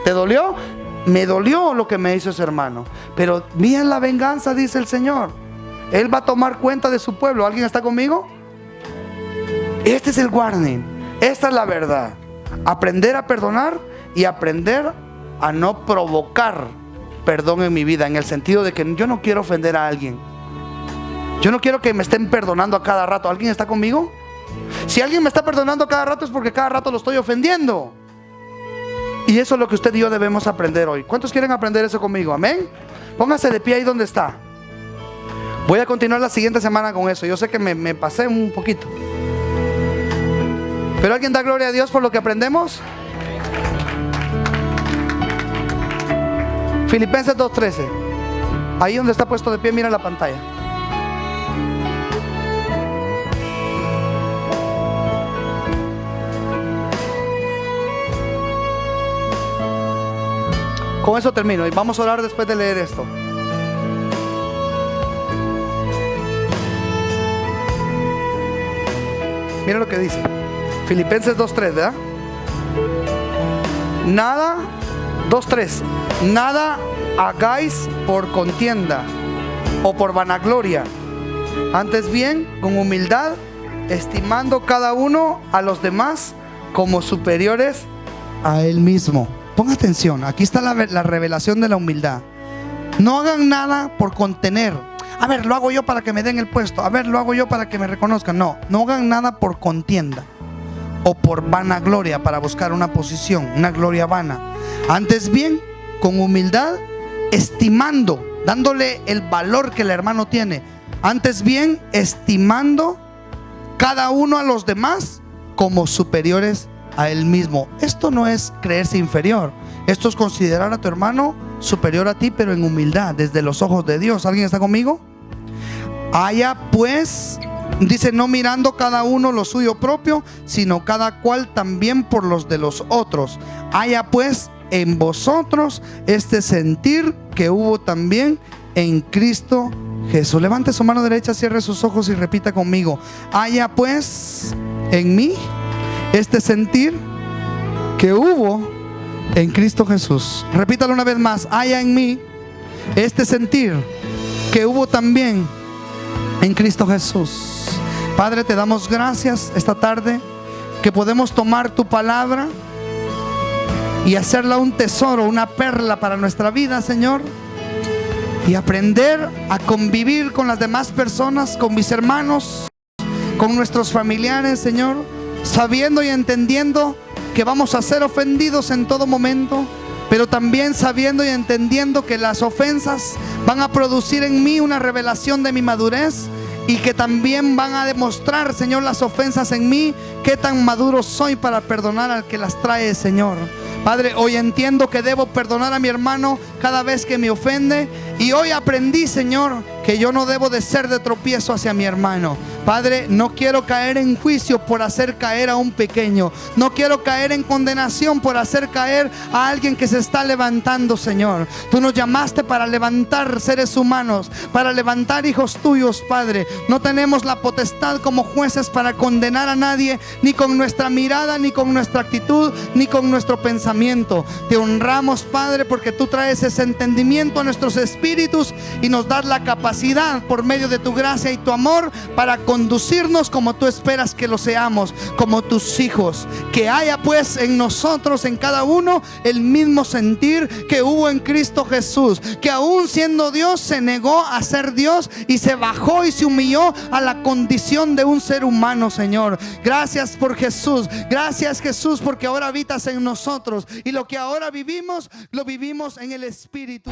¿Te dolió? Me dolió lo que me hizo ese hermano, pero mía es la venganza, dice el Señor. Él va a tomar cuenta de su pueblo. ¿Alguien está conmigo? Este es el warning. Esta es la verdad. Aprender a perdonar y aprender a no provocar perdón en mi vida, en el sentido de que yo no quiero ofender a alguien. Yo no quiero que me estén perdonando a cada rato. ¿Alguien está conmigo? Si alguien me está perdonando a cada rato es porque cada rato lo estoy ofendiendo. Y eso es lo que usted y yo debemos aprender hoy. ¿Cuántos quieren aprender eso conmigo? Amén. Póngase de pie ahí donde está. Voy a continuar la siguiente semana con eso. Yo sé que me pasé un poquito, pero ¿alguien da gloria a Dios por lo que aprendemos? Filipenses 2:13. Ahí donde está puesto de pie, mira la pantalla. Con eso termino y vamos a orar después de leer esto. Mira lo que dice Filipenses 2:3, ¿verdad? Nada, 2:3. Nada hagáis por contienda o por vanagloria, antes bien con humildad, estimando cada uno a los demás como superiores a él mismo. Ponga atención, aquí está la revelación de la humildad. No hagan nada por contener. A ver, lo hago yo para que me den el puesto. A ver, lo hago yo para que me reconozcan. No hagan nada por contienda o por vanagloria, para buscar una posición, una gloria vana. Antes bien, con humildad, estimando, dándole el valor que el hermano tiene. Antes bien, estimando cada uno a los demás como superiores a él mismo. Esto no es creerse inferior. Esto es considerar a tu hermano superior a ti, pero en humildad, desde los ojos de Dios. ¿Alguien está conmigo? Haya pues, dice, no mirando cada uno lo suyo propio, sino cada cual también por los de los otros. Haya pues en vosotros este sentir que hubo también en Cristo Jesús. Levante su mano derecha, cierre sus ojos y repita conmigo. Haya pues en mí este sentir que hubo en Cristo Jesús. Repítalo una vez más. Haya en mí este sentir que hubo también en Cristo Jesús. Padre, te damos gracias esta tarde que podemos tomar tu palabra y hacerla un tesoro, una perla para nuestra vida, Señor, y aprender a convivir con las demás personas, con mis hermanos, con nuestros familiares, Señor, sabiendo y entendiendo que vamos a ser ofendidos en todo momento, pero también sabiendo y entendiendo que las ofensas van a producir en mí una revelación de mi madurez, y que también van a demostrar, Señor, las ofensas en mí, qué tan maduro soy para perdonar al que las trae, Señor. Padre, hoy entiendo que debo perdonar a mi hermano cada vez que me ofende, y hoy aprendí, Señor, que yo no debo de ser de tropiezo hacia mi hermano. Padre, no quiero caer en juicio por hacer caer a un pequeño. No quiero caer en condenación por hacer caer a alguien que se está levantando, Señor. Tú nos llamaste para levantar seres humanos, para levantar hijos tuyos, Padre. No tenemos la potestad como jueces para condenar a nadie, ni con nuestra mirada, ni con nuestra actitud, ni con nuestro pensamiento. Te honramos, Padre, porque tú traes ese entendimiento a nuestros espíritus y nos das la capacidad, por medio de tu gracia y tu amor, para conducirnos como tú esperas que lo seamos, como tus hijos. Que haya pues en nosotros, en cada uno, el mismo sentir que hubo en Cristo Jesús, que aún siendo Dios se negó a ser Dios y se bajó y se humilló a la condición de un ser humano, Señor. Gracias por Jesús. Gracias, Jesús, porque ahora habitas en nosotros, y lo que ahora vivimos, lo vivimos en el Espíritu.